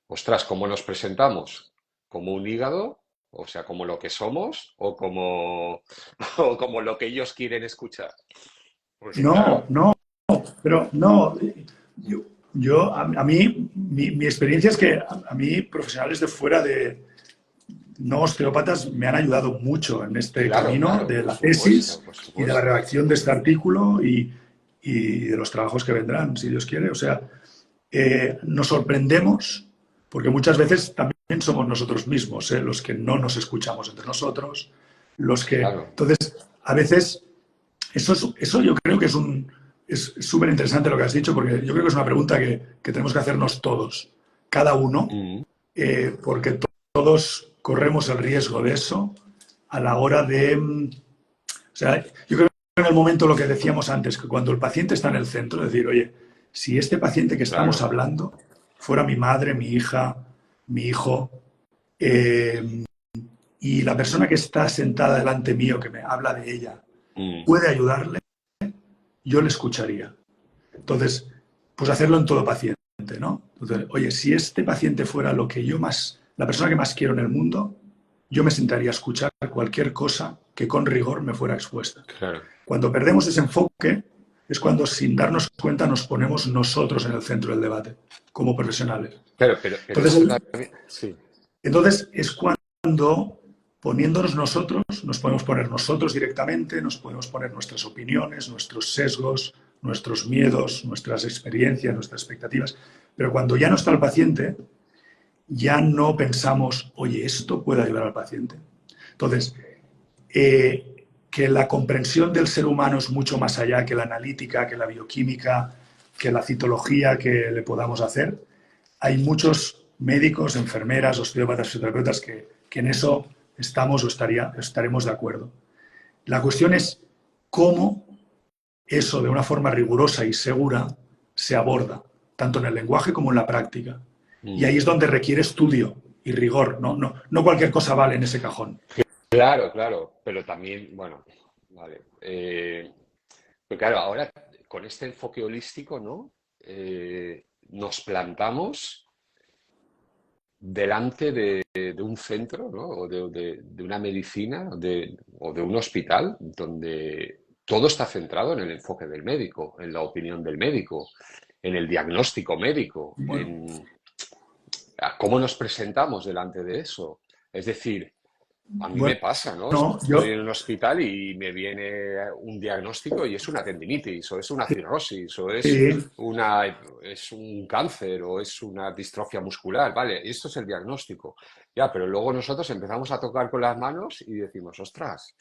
A: Ostras, ¿cómo nos presentamos? ¿Como un hígado? O sea, como lo que somos o como, o como lo que ellos quieren escuchar. Porque
B: no,
A: claro,
B: no, pero no. Yo, a mí, mi experiencia es que a mí profesionales de fuera de no osteópatas me han ayudado mucho en este
A: claro,
B: camino
A: claro,
B: de la tesis
A: por
B: y de la
A: supuesto.
B: redacción de este artículo y de los trabajos que vendrán, si Dios quiere. O sea, nos sorprendemos porque muchas veces también somos nosotros mismos, los que no nos escuchamos entre nosotros, los que...
A: Claro.
B: Entonces, a veces eso yo creo que es súper interesante lo que has dicho, porque yo creo que es una pregunta que tenemos que hacernos todos, cada uno,
A: Mm,
B: porque todos corremos el riesgo de eso a la hora de... O sea, yo creo que en el momento lo que decíamos antes, que cuando el paciente está en el centro, decir, oye, si este paciente que estamos
A: claro.
B: hablando fuera mi madre, mi hija, mi hijo, eh, y la persona que está sentada delante mío, que me habla de ella,
A: Mm,
B: puede ayudarle, yo le escucharía. Entonces, pues hacerlo en todo paciente, ¿no? Entonces, oye, si este paciente fuera lo que yo más, la persona que más quiero en el mundo, yo me sentaría a escuchar cualquier cosa que con rigor me fuera expuesta.
A: claro.
B: Cuando perdemos ese enfoque es cuando sin darnos cuenta nos ponemos nosotros en el centro del debate, como profesionales.
A: Claro, pero
B: Entonces,
A: esto también, sí.
B: entonces es cuando poniéndonos nosotros, nos podemos poner nosotros directamente, nos podemos poner nuestras opiniones, nuestros sesgos, nuestros miedos, nuestras experiencias, nuestras expectativas. Pero cuando ya no está el paciente, ya no pensamos, oye, esto puede ayudar al paciente. Entonces, que la comprensión del ser humano es mucho más allá que la analítica, que la bioquímica, que la citología que le podamos hacer. Hay muchos médicos, enfermeras, osteópatas, fisioterapeutas que en eso estamos o estaremos de acuerdo. La cuestión es cómo eso de una forma rigurosa y segura se aborda, tanto en el lenguaje como en la práctica. Y ahí es donde requiere estudio y rigor. No cualquier cosa vale en ese cajón.
A: Claro, claro, pero también, bueno, vale. Pero claro, ahora con este enfoque holístico, ¿no? Nos plantamos delante de un centro, ¿no? O de una medicina o de un hospital donde todo está centrado en el enfoque del médico, en la opinión del médico, en el diagnóstico médico,
B: Bueno,
A: en a cómo nos presentamos delante de eso. Es decir, a mí me
B: bueno,
A: pasa, ¿no?
B: no,
A: Estoy en un hospital y me viene un diagnóstico y es una tendinitis, o es una cirrosis, o
B: sí,
A: es un cáncer, o es una distrofia muscular, ¿vale? Esto es el diagnóstico. Ya, pero luego nosotros empezamos a tocar con las manos y decimos, ostras,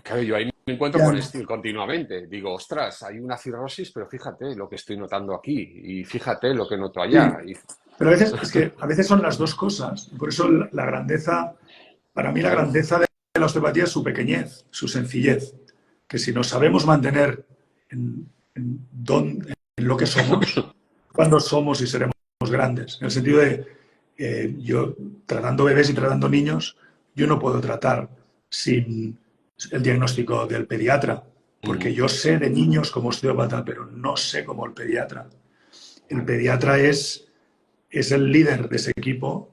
A: claro, yo ahí me encuentro
B: ya,
A: con esto continuamente. Digo, ostras, hay una cirrosis, pero fíjate lo que estoy notando aquí, y fíjate lo que noto allá.
B: sí. Pero a veces, es que a veces son las dos cosas. Por eso la grandeza, para mí la
A: Claro.
B: grandeza de la osteopatía es su pequeñez, su sencillez. Que si nos sabemos mantener en lo que somos, cuando somos y seremos grandes. En el sentido de, yo tratando bebés y tratando niños, yo no puedo tratar sin el diagnóstico del pediatra, porque
A: Ujú.
B: yo sé de niños como osteópata, pero no sé como el pediatra. El
A: Vale.
B: pediatra es el líder de ese equipo,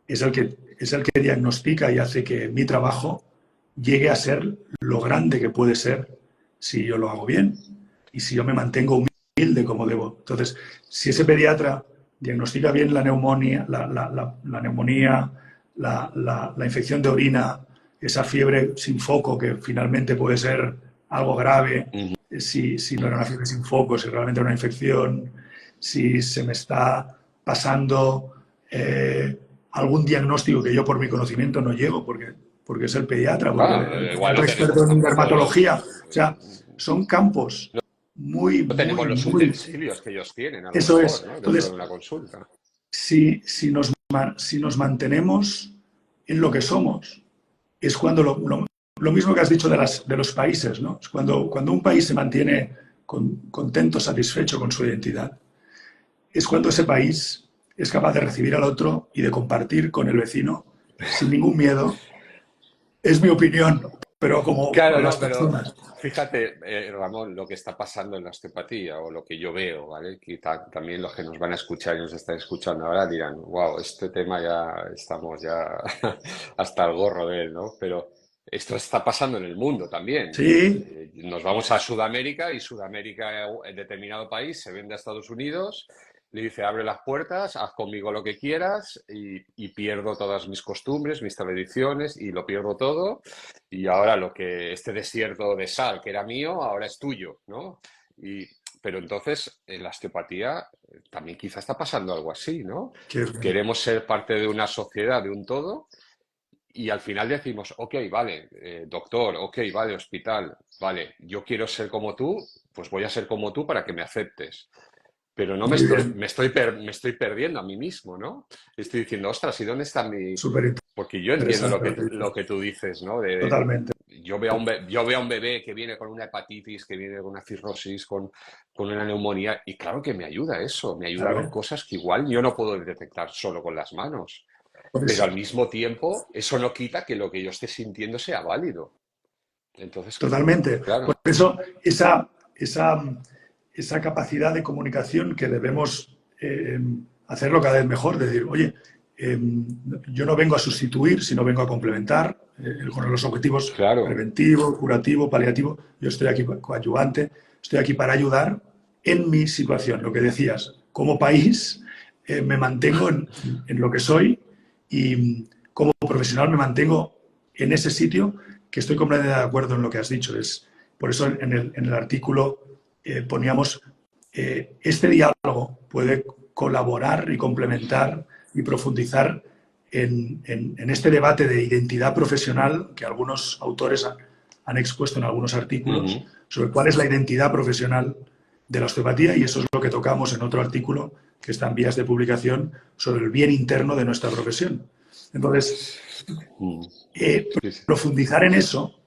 B: es el que diagnostica y hace que mi trabajo llegue a ser lo grande que puede ser si yo lo hago bien y si yo me mantengo humilde como debo. Entonces, si ese pediatra diagnostica bien la neumonía, la neumonía, la infección de orina, esa fiebre sin foco que finalmente puede ser algo grave,
A: Ujú.
B: si no era una fiebre sin foco, si realmente era una infección, si se me está pasando algún diagnóstico que yo por mi conocimiento no llego, porque es el pediatra, porque
A: Ah,
B: el
A: igual
B: pediatra
A: no
B: experto
A: tenemos
B: en
A: tampoco
B: dermatología. O sea, son campos muy,
A: no tenemos
B: muy,
A: los
B: muy...
A: utensilios que ellos tienen, a lo
B: Eso es.
A: mejor, ¿no? Dentro de
B: Entonces,
A: una consulta.
B: si nos mantenemos en lo que somos, es cuando lo mismo que has dicho de los países, ¿no? Es cuando un país se mantiene contento, satisfecho con su identidad, es cuando ese país es capaz de recibir al otro y de compartir con el vecino sin ningún miedo. Es mi opinión, pero como
A: Claro,
B: las
A: no, pero
B: personas.
A: fíjate, Ramón, lo que está pasando en la osteopatía o lo que yo veo, ¿vale? Quizá también los que nos van a escuchar y nos están escuchando ahora dirán, wow, este tema ya estamos ya hasta el gorro de él, ¿no? Pero esto está pasando en el mundo también.
B: Sí,
A: Nos vamos a Sudamérica y Sudamérica, en determinado país, se vende a Estados Unidos, le dice, abre las puertas, haz conmigo lo que quieras y pierdo todas mis costumbres, mis tradiciones y lo pierdo todo. Y ahora este desierto de sal que era mío, ahora es tuyo, ¿no? Y, pero entonces en la osteopatía también quizá está pasando algo así, ¿no?
B: que,
A: Queremos ser parte de una sociedad, de un todo, y al final decimos, ok, vale, doctor, ok, vale, hospital, vale, yo quiero ser como tú, pues voy a ser como tú para que me aceptes. Pero no
B: muy bien,
A: me estoy perdiendo a mí mismo, ¿no? Estoy diciendo, ostras, ¿y dónde está mi...?
B: súper
A: Porque yo entiendo
B: interesante lo que
A: lo
B: dices.
A: que tú dices, ¿no?
B: Totalmente.
A: Yo veo a un bebé que viene con una hepatitis, que viene con una cirrosis, con una neumonía, y claro que me ayuda eso, me ayuda a ver
B: Claro.
A: cosas que igual yo no puedo detectar solo con las manos.
B: Por
A: Pero
B: eso,
A: al mismo tiempo, eso no quita que lo que yo esté sintiendo sea válido. Entonces,
B: totalmente. Por
A: claro,
B: eso, esa, esa capacidad de comunicación que debemos hacerlo cada vez mejor, de decir, oye, yo no vengo a sustituir, sino vengo a complementar con los objetivos
A: claro.
B: preventivo, curativo, paliativo. Yo estoy aquí coadyuvante, estoy aquí para ayudar en mi situación, lo que decías, como país me mantengo en lo que soy y como profesional me mantengo en ese sitio que estoy completamente de acuerdo en lo que has dicho. Por eso en el artículo poníamos, este diálogo puede colaborar y complementar y profundizar en este debate de identidad profesional que algunos autores han expuesto en algunos artículos
A: Ujú.
B: sobre cuál es la identidad profesional de la osteopatía, y eso es lo que tocamos en otro artículo que está en vías de publicación sobre el bien interno de nuestra profesión. Entonces,
A: Mm. Sí, sí.
B: profundizar en eso,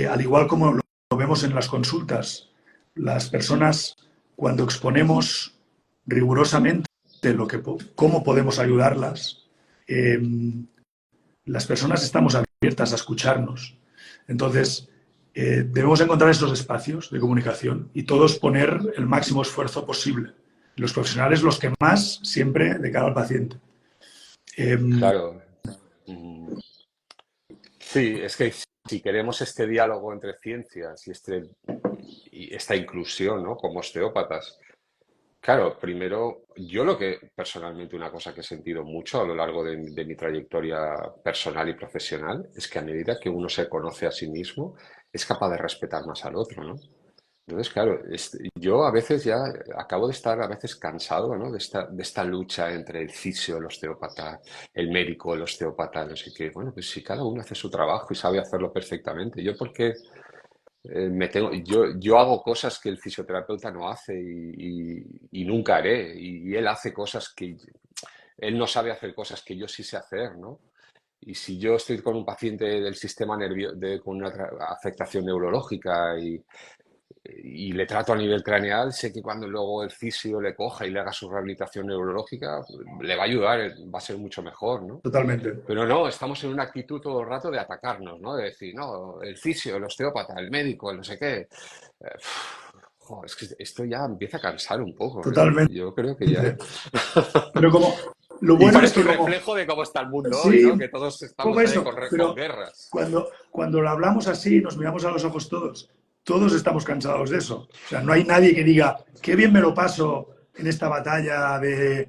B: al igual como lo vemos en las consultas, las personas cuando exponemos rigurosamente cómo podemos ayudarlas, eh, las personas estamos abiertas a escucharnos. Entonces, debemos encontrar esos espacios de comunicación y todos poner el máximo esfuerzo posible. Los profesionales, los que más, siempre de cara al paciente. Eh,
A: Claro. Mm. Sí, es que si queremos este diálogo entre ciencias y esta inclusión, ¿no? Como osteópatas, claro, primero, yo lo que personalmente una cosa que he sentido mucho a lo largo de mi trayectoria personal y profesional es que a medida que uno se conoce a sí mismo, es capaz de respetar más al otro, ¿no? Entonces, claro, yo a veces ya acabo de estar a veces cansado, ¿no? De esta lucha entre el fisio, el osteópata, el médico, el osteópata, no sé qué. Bueno, pues si cada uno hace su trabajo y sabe hacerlo perfectamente, yo porque yo hago cosas que el fisioterapeuta no hace y nunca haré, y él hace cosas que él no sabe hacer cosas que yo sí sé hacer, ¿no? Y si yo estoy con un paciente del sistema nervioso, con una afectación neurológica y le trato a nivel craneal, sé que cuando luego el fisio le coja y le haga su rehabilitación neurológica, le va a ayudar, va a ser mucho mejor, ¿no?
B: Totalmente.
A: Pero no, estamos en una actitud todo el rato de atacarnos, ¿no? De decir, no, el fisio, el osteópata, el médico, el no sé qué. Jo, es que esto ya empieza a cansar un poco, ¿eh?
B: Totalmente.
A: Yo creo que ya...
B: Pero como lo
A: Y
B: bueno es
A: parece
B: que
A: un
B: como
A: reflejo de cómo está el mundo hoy,
B: sí,
A: ¿no? Que todos
B: un poco
A: estamos ahí
B: eso,
A: con
B: pero
A: guerras.
B: cuando lo hablamos así, nos miramos a los ojos todos, todos estamos cansados de eso. O sea, no hay nadie que diga, qué bien me lo paso en esta batalla de,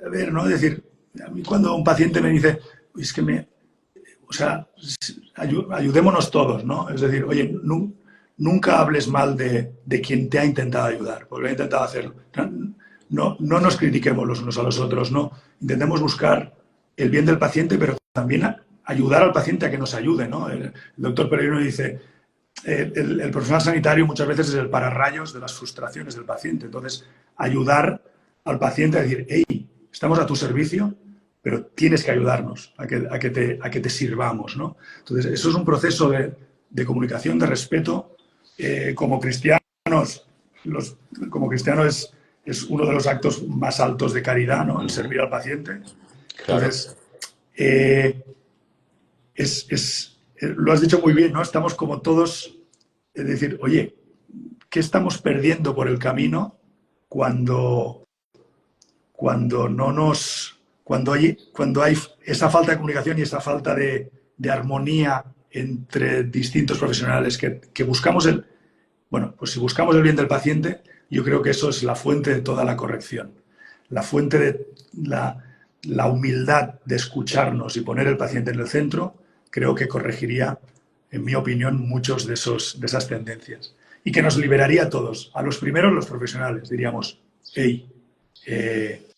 B: a ver, ¿no? Es decir, a mí cuando un paciente me dice, es que o sea, ayudémonos todos, ¿no? Es decir, oye, nunca hables mal de quien te ha intentado ayudar, porque ha intentado hacerlo. No nos critiquemos los unos a los otros, no. Intentemos buscar el bien del paciente, pero también ayudar al paciente a que nos ayude, ¿no? El doctor Peregrino dice, el profesional sanitario muchas veces es el pararrayos de las frustraciones del paciente. Entonces, ayudar al paciente a decir, hey, estamos a tu servicio, pero tienes que ayudarnos a que te sirvamos, ¿no? Entonces, eso es un proceso de comunicación, de respeto. Como cristianos, como cristiano es uno de los actos más altos de caridad, ¿no? El
A: Ujú.
B: servir al paciente.
A: Claro,
B: Entonces, eh, lo has dicho muy bien, ¿no? Estamos como todos, es decir, oye, ¿qué estamos perdiendo por el camino cuando, cuando no nos, cuando hay esa falta de comunicación y esa falta de armonía entre distintos profesionales que buscamos bueno, pues si buscamos el bien del paciente, yo creo que eso es la fuente de toda la corrección, la fuente de la humildad de escucharnos y poner el paciente en el centro, creo que corregiría, en mi opinión, muchos de esas tendencias. Y que nos liberaría a todos, a los primeros los profesionales, diríamos, hey, eh,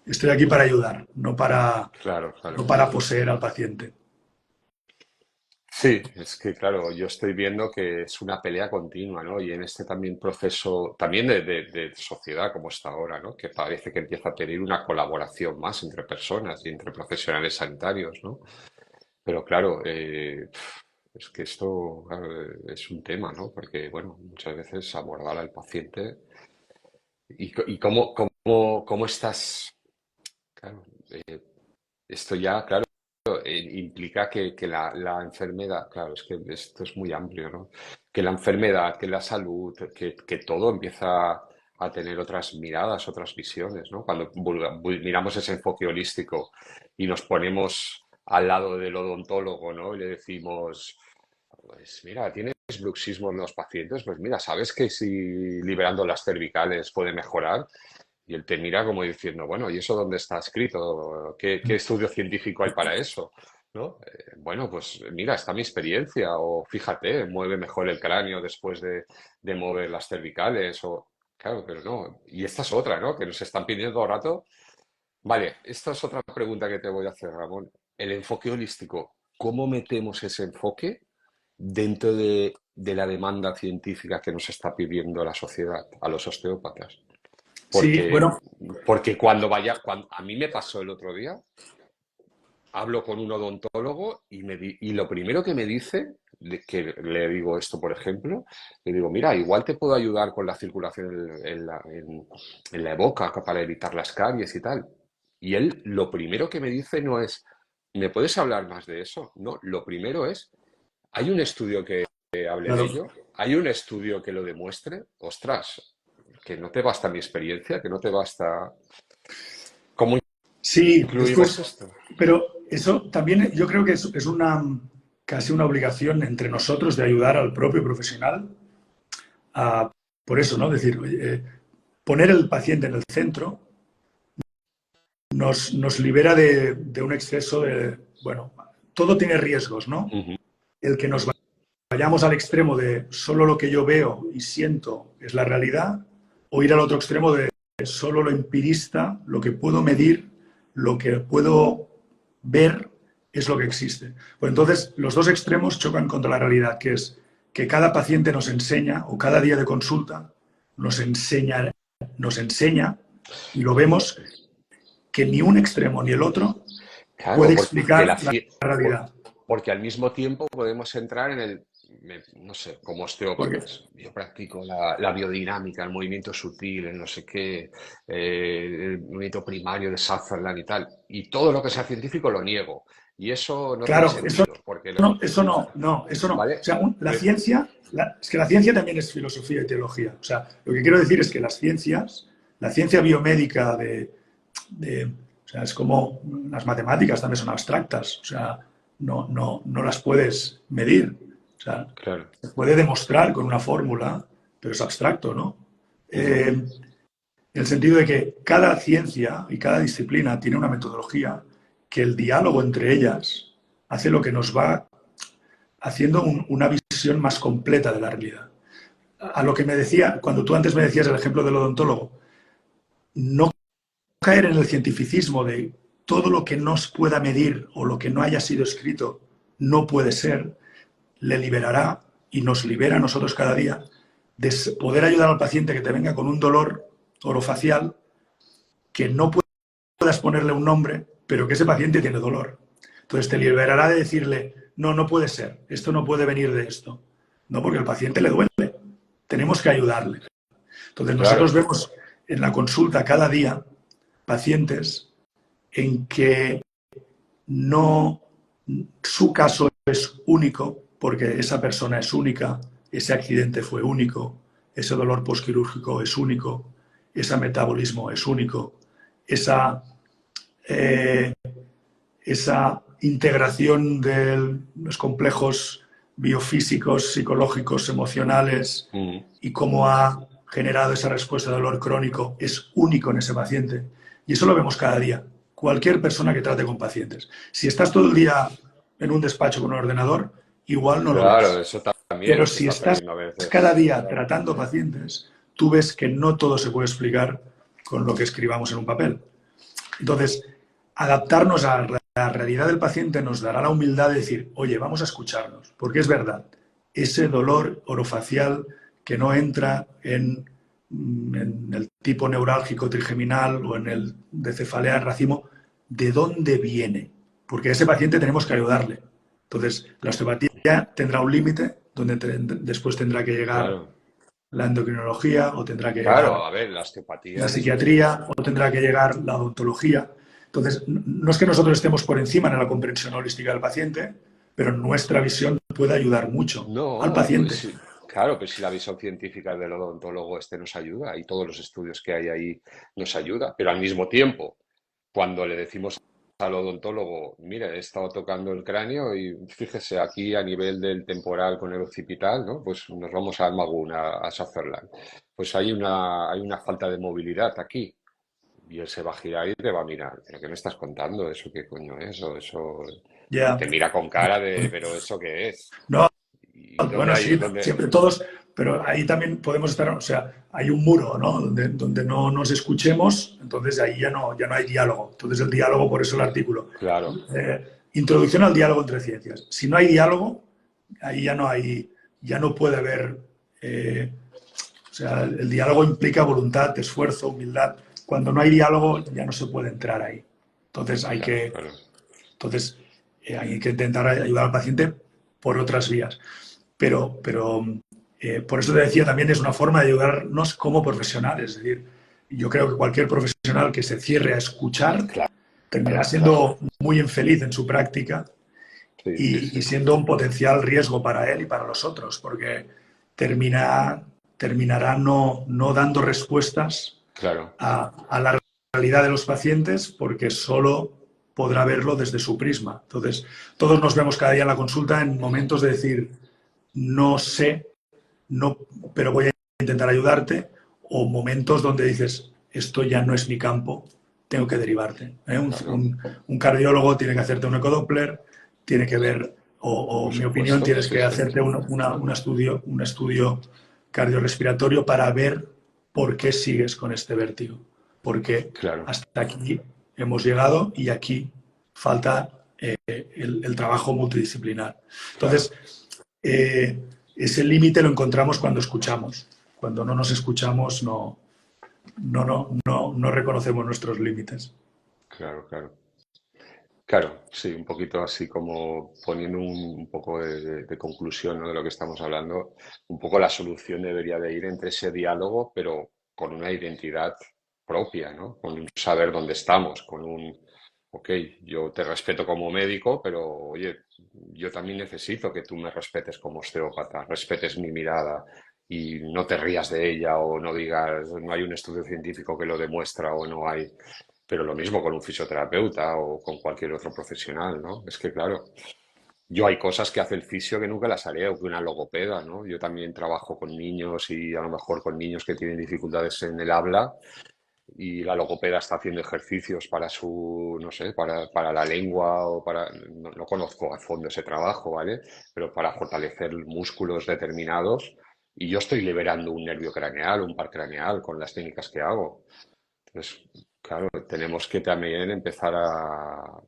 B: estoy aquí para ayudar,
A: claro,
B: no
A: claro.
B: para poseer al paciente.
A: Sí, es que claro, yo estoy viendo que es una pelea continua, ¿no? Y en este también proceso, también de sociedad como está ahora, ¿no? Que parece que empieza a tener una colaboración más entre personas y entre profesionales sanitarios, ¿no? Pero claro, es que esto claro, es un tema, ¿no? Porque, bueno, muchas veces abordar al paciente y cómo estás, claro, esto ya, claro. Implica que la enfermedad, claro, es que esto es muy amplio, ¿no? Que la enfermedad, que la salud, que todo empieza a tener otras miradas, otras visiones, ¿no? Cuando miramos ese enfoque holístico y nos ponemos al lado del odontólogo, ¿no? Y le decimos, pues mira, tienes bruxismo en los pacientes, pues mira, ¿sabes que si liberando las cervicales puede mejorar? Y él te mira como diciendo, bueno, ¿y eso dónde está escrito? ¿Qué estudio científico hay para eso? ¿No? Bueno, pues mira, está mi experiencia, o fíjate, mueve mejor el cráneo después de mover las cervicales, o claro, pero no. Y esta es otra, ¿no? Que nos están pidiendo todo el rato. Vale, esta es otra pregunta que te voy a hacer, Ramón. El enfoque holístico, ¿cómo metemos ese enfoque dentro de la demanda científica que nos está pidiendo la sociedad a los osteópatas?
B: Sí,
A: Porque,
B: bueno,
A: porque cuando a mí me pasó el otro día, hablo con un odontólogo y lo primero que me dice, que le digo esto, por ejemplo, le digo, mira, igual te puedo ayudar con la circulación en la boca para evitar las caries y tal. Y él lo primero que me dice no es, ¿me puedes hablar más de eso? No, lo primero es, ¿hay un estudio que hable de
B: Claro.
A: ello? ¿Hay un estudio que lo demuestre? Ostras, que no te basta mi experiencia, que no te basta... ¿Cómo
B: Sí,
A: incluimos
B: después,
A: esto?
B: pero eso también yo creo que es una casi una obligación entre nosotros de ayudar al propio profesional a, por eso, ¿no? Decir, oye, poner el paciente en el centro nos libera de un exceso de, bueno, todo tiene riesgos, ¿no?
A: Ujú.
B: El que nos vayamos al extremo de solo lo que yo veo y siento es la realidad, o ir al otro extremo de solo lo empirista, lo que puedo medir, lo que puedo ver es lo que existe. Pues entonces los dos extremos chocan contra la realidad, que es que cada paciente nos enseña, o cada día de consulta nos enseña, y lo vemos, que ni un extremo ni el otro puede
A: Claro, porque,
B: explicar la realidad.
A: porque al mismo tiempo podemos entrar en no sé, como
B: Porque,
A: osteópatas. Yo practico la biodinámica, el movimiento sutil, el no sé qué, el movimiento primario de Sutherland y tal. Y todo lo que sea científico lo niego. Y eso no tiene
B: claro,
A: sentido, porque,
B: eso no, no, eso no. O
A: ¿vale?
B: sea, la
A: Pues,
B: ciencia, es que la ciencia también es filosofía y teología. O sea, lo que quiero decir es que las ciencias, la ciencia biomédica o sea, es como las matemáticas también son abstractas. O sea, no las puedes medir. O sea,
A: claro.
B: se puede demostrar con una fórmula, pero es abstracto, ¿no?
A: Ujú.
B: En el sentido de que cada ciencia y cada disciplina tiene una metodología que el diálogo entre ellas hace lo que nos va haciendo una visión más completa de la realidad. A lo que me decía, cuando tú antes me decías el ejemplo del odontólogo, no caer en el cientificismo de todo lo que no se pueda medir o lo que no haya sido escrito no puede ser, le liberará y nos libera a nosotros cada día de poder ayudar al paciente que te venga con un dolor orofacial que no puedas ponerle un nombre, pero que ese paciente tiene dolor. Entonces te liberará de decirle, no, no puede ser, esto no puede venir de esto. No, porque al paciente le duele. Tenemos que ayudarle. Entonces nosotros
A: Claro,
B: vemos en la consulta cada día pacientes en que no, su caso es único, porque esa persona es única, ese accidente fue único, ese dolor postquirúrgico es único, ese metabolismo es único, esa eh, esa integración de los complejos biofísicos, psicológicos, emocionales
A: ujú,
B: y cómo ha generado esa respuesta de dolor crónico es único en ese paciente. Y eso lo vemos cada día. Cualquier persona que trate con pacientes. Si estás todo el día en un despacho con un ordenador, igual no lo
A: claro,
B: ves.
A: eso también
B: Pero
A: se
B: si
A: está
B: estás
A: perdiendo a
B: cada
A: veces.
B: día tratando pacientes, tú ves que no todo se puede explicar con lo que escribamos en un papel. Entonces, adaptarnos a la realidad del paciente nos dará la humildad de decir, oye, vamos a escucharnos, porque es verdad, ese dolor orofacial que no entra en el tipo neurálgico trigeminal o en el de cefalea en racimo, ¿de dónde viene? Porque a ese paciente tenemos que ayudarle. Entonces, la osteopatía tendrá un límite donde después tendrá que llegar
A: Claro,
B: la endocrinología o tendrá que
A: claro,
B: llegar
A: a ver, la osteopatía
B: la
A: es eso.
B: psiquiatría o tendrá que llegar la odontología. Entonces, no es que nosotros estemos por encima en la comprensión holística del paciente, pero nuestra visión puede ayudar mucho al
A: No, pues
B: paciente.
A: sí, claro, pues si la visión científica del odontólogo este nos ayuda y todos los estudios que hay ahí nos ayuda, pero al mismo tiempo, cuando le decimos al odontólogo, mire, he estado tocando el cráneo y fíjese aquí a nivel del temporal con el occipital, ¿no? Pues nos vamos a Almagún, a Sutherland. Pues hay una falta de movilidad aquí. Y él se va a girar y te va a mirar. ¿Pero qué me estás contando? ¿Eso qué coño es? O eso... Y
B: Ya,
A: te mira con cara de, ¿pero eso qué es?
B: no,
A: ¿Y dónde
B: bueno,
A: hay,
B: sí,
A: dónde?
B: siempre todos, pero ahí también podemos estar, o sea, hay un muro, ¿no? Donde no nos escuchemos, entonces ahí ya no hay diálogo. Entonces el diálogo, por eso el artículo.
A: Claro,
B: Introducción al diálogo entre ciencias. Si no hay diálogo, ahí ya no puede haber o sea, el diálogo implica voluntad, esfuerzo, humildad. Cuando no hay diálogo ya no se puede entrar ahí. Entonces
A: claro, claro.
B: Entonces, hay que intentar ayudar al paciente por otras vías. Pero por eso te decía, también es una forma de ayudarnos como profesionales. Es decir, yo creo que cualquier profesional que se cierre a escuchar
A: Claro,
B: terminará
A: claro.
B: siendo muy infeliz en su práctica
A: Sí, sí,
B: y
A: sí.
B: siendo un potencial riesgo para él y para los otros, porque terminará no dando respuestas
A: Claro,
B: a la realidad de los pacientes porque solo podrá verlo desde su prisma. Entonces, todos nos vemos cada día en la consulta en momentos de decir, no sé, no, pero voy a intentar ayudarte, o momentos donde dices, esto ya no es mi campo, tengo que derivarte. ¿eh?
A: claro.
B: Un cardiólogo tiene que hacerte un ecodoppler, tiene que ver, o
A: Por
B: mi opinión,
A: supuesto,
B: tienes
A: sí,
B: que
A: sí.
B: hacerte un estudio cardiorrespiratorio para ver por qué sigues con este vértigo. Porque
A: Claro,
B: hasta aquí hemos llegado y aquí falta el trabajo multidisciplinar.
A: claro.
B: Entonces, eh, ese límite lo encontramos cuando escuchamos. Cuando no nos escuchamos, no reconocemos nuestros límites.
A: Claro, claro. Claro, sí, un poquito así como poniendo un poco de conclusión, ¿no? De lo que estamos hablando, un poco la solución debería de ir entre ese diálogo, pero con una identidad propia, ¿no? Con un saber dónde estamos, con un, ok, yo te respeto como médico, pero oye, yo también necesito que tú me respetes como osteópata, respetes mi mirada y no te rías de ella o no digas, no hay un estudio científico que lo demuestra o no hay. Pero lo mismo con un fisioterapeuta o con cualquier otro profesional, ¿no? Es que, claro, yo hay cosas que hace el fisio que nunca las haré, o que una logopeda, ¿no? Yo también trabajo con niños y a lo mejor con niños que tienen dificultades en el habla y la logopeda está haciendo ejercicios para su, no sé, para la lengua o para, no conozco a fondo ese trabajo, ¿vale? Pero para fortalecer músculos determinados y yo estoy liberando un nervio craneal, un par craneal con las técnicas que hago. Entonces, claro, tenemos que también empezar a...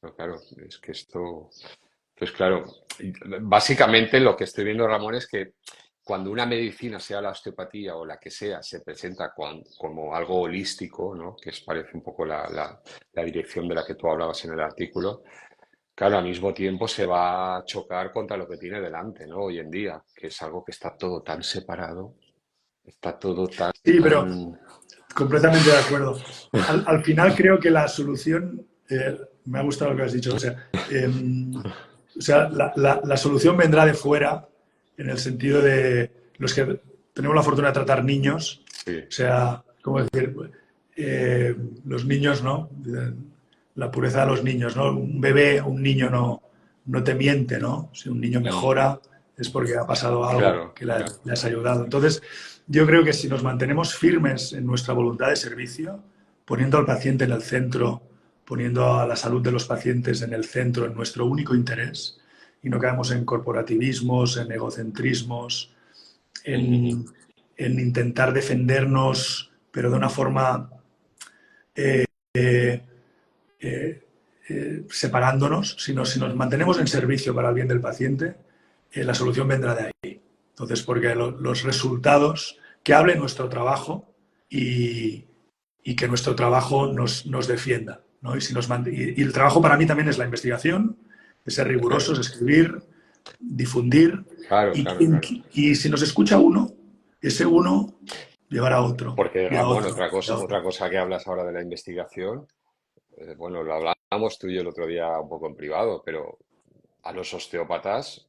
A: no, claro, es que esto... Pues claro, básicamente lo que estoy viendo, Ramón, es que cuando una medicina, sea la osteopatía o la que sea, se presenta como algo holístico, ¿no? Que parece un poco la dirección de la que tú hablabas en el artículo, claro, al mismo tiempo se va a chocar contra lo que tiene delante, ¿no? Hoy en día, que es algo que está todo tan separado, está todo tan...
B: Sí, pero completamente de acuerdo. Al final creo que la solución, me ha gustado lo que has dicho, o sea la solución vendrá de fuera en el sentido de los que tenemos la fortuna de tratar niños,
A: Sí,
B: o sea, ¿cómo decir? Eh, los niños, ¿no? La pureza de los niños, ¿no? Un bebé, un niño no te miente, ¿no? Si un niño mejora es porque ha pasado algo
A: claro,
B: que le has ayudado. Entonces, yo creo que si nos mantenemos firmes en nuestra voluntad de servicio, poniendo al paciente en el centro, poniendo a la salud de los pacientes en el centro, en nuestro único interés, y no caemos en corporativismos, en egocentrismos, en, en intentar defendernos, pero de una forma separándonos, sino si nos mantenemos en servicio para el bien del paciente, la solución vendrá de ahí. Entonces, porque los resultados, que hable nuestro trabajo y que nuestro trabajo nos defienda. ¿no? Y el trabajo para mí también es la investigación, es ser rigurosos, escribir, difundir.
A: claro,
B: Y,
A: claro, claro.
B: y si nos escucha uno, ese uno llevará a otro,
A: Porque
B: y a
A: Ramón,
B: otro, y a
A: otra
B: otro.
A: cosa que hablas ahora de la investigación, bueno, lo hablamos tú y yo el otro día un poco en privado, pero a los osteópatas,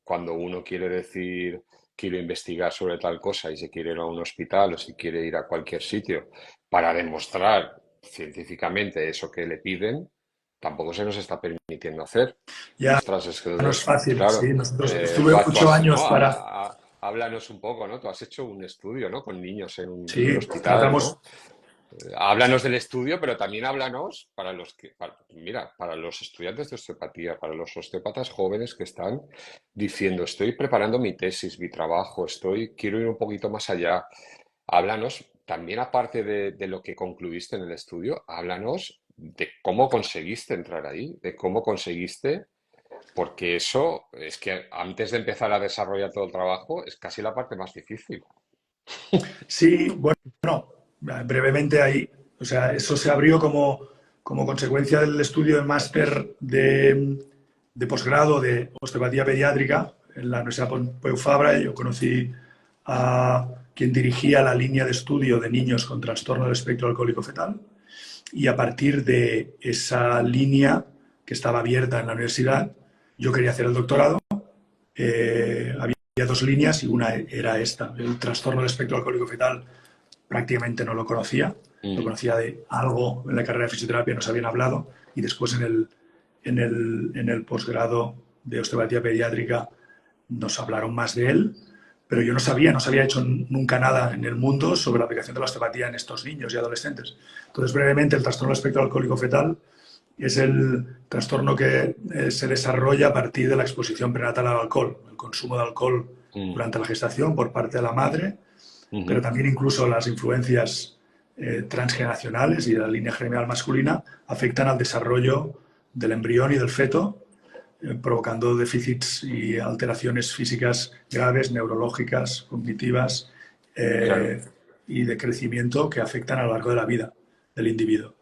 A: cuando uno quiere decir quiero investigar sobre tal cosa y se quiere ir a un hospital o si quiere ir a cualquier sitio para demostrar científicamente eso que le piden, tampoco se nos está permitiendo hacer.
B: Ya
A: Ostras, es que
B: no es fácil, sí.
A: claro,
B: Nosotros estuve
A: tú
B: 8 años
A: ¿no?
B: para.
A: Háblanos un poco, ¿no? Tú has hecho un estudio, ¿no? Con niños en un
B: Sí,
A: hospital,
B: tratamos.
A: ¿no? Háblanos del estudio, pero también háblanos para los que, mira, para los estudiantes de osteopatía, para los osteópatas jóvenes que están diciendo, estoy preparando mi tesis, mi trabajo, quiero ir un poquito más allá. Háblanos, también aparte de lo que concluiste en el estudio, háblanos de cómo conseguiste entrar ahí, de cómo conseguiste, porque eso es que antes de empezar a desarrollar todo el trabajo es casi la parte más difícil.
B: Sí, bueno, brevemente ahí, o sea, eso se abrió como como consecuencia del estudio de máster de posgrado de osteopatía pediátrica en la Universidad Pompeu Fabra, yo conocí a quien dirigía la línea de estudio de niños con trastorno del espectro alcohólico fetal, y a partir de esa línea que estaba abierta en la universidad, yo quería hacer el doctorado. Había dos líneas y una era esta. El trastorno del espectro alcohólico fetal prácticamente no lo conocía. Lo conocía de algo en la carrera de fisioterapia, nos habían hablado, y después en el posgrado de osteopatía pediátrica nos hablaron más de él, pero yo no había hecho nunca nada en el mundo sobre la aplicación de la osteopatía en estos niños y adolescentes. Entonces, brevemente, el trastorno del espectro alcohólico fetal es el trastorno que se desarrolla a partir de la exposición prenatal al alcohol, el consumo de alcohol durante la gestación por parte de la madre, pero también incluso las influencias transgeneracionales y de la línea germinal masculina afectan al desarrollo del embrión y del feto, provocando déficits y alteraciones físicas graves, neurológicas, cognitivas
A: Claro.
B: y de crecimiento que afectan a lo largo de la vida del individuo.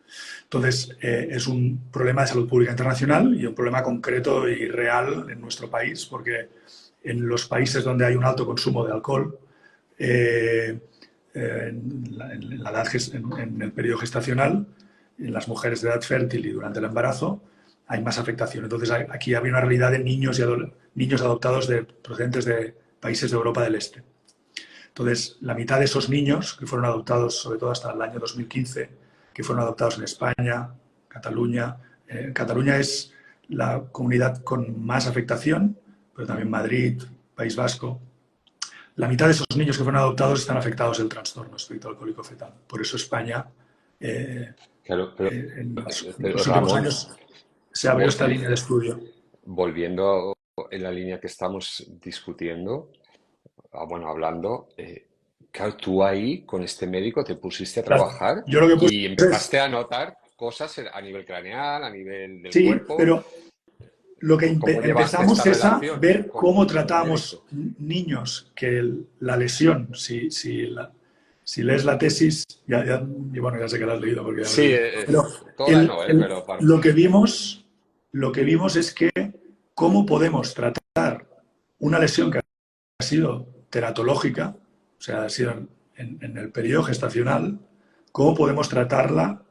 B: Entonces, es un problema de salud pública internacional y un problema concreto y real en nuestro país, porque en los países donde hay un alto consumo de alcohol, en el periodo gestacional, en las mujeres de edad fértil y durante el embarazo, hay más afectación. Entonces, aquí había una realidad de niños adoptados procedentes de países de Europa del Este. Entonces, la mitad de esos niños que fueron adoptados, sobre todo hasta el año 2015, que fueron adoptados en España, Cataluña. Cataluña es la comunidad con más afectación, pero también Madrid, País Vasco. La mitad de esos niños que fueron adoptados están afectados del trastorno espectro alcohólico fetal. Por eso España,
A: Claro,
B: en
A: pero
B: los últimos
A: Ramón,
B: años, se abrió esta línea de estudio.
A: volviendo en la línea que estamos discutiendo, bueno, hablando, claro, tú ahí con este médico te pusiste a trabajar
B: Yo lo que puse
A: y
B: es,
A: empezaste a notar cosas a nivel craneal, a nivel del
B: sí,
A: cuerpo.
B: pero lo que
A: ¿Cómo llevaste esta
B: empezamos es a
A: relación
B: ver cómo
A: con el
B: tratábamos
A: médico?
B: niños que la lesión, si lees la tesis, y bueno, ya sé que la has leído porque ya lo he
A: Sí,
B: leído, pero
A: toda no, pero
B: lo
A: parte.
B: lo que vimos es que cómo podemos tratar una lesión que ha sido teratológica, o sea, ha sido en el periodo gestacional, cómo podemos tratarla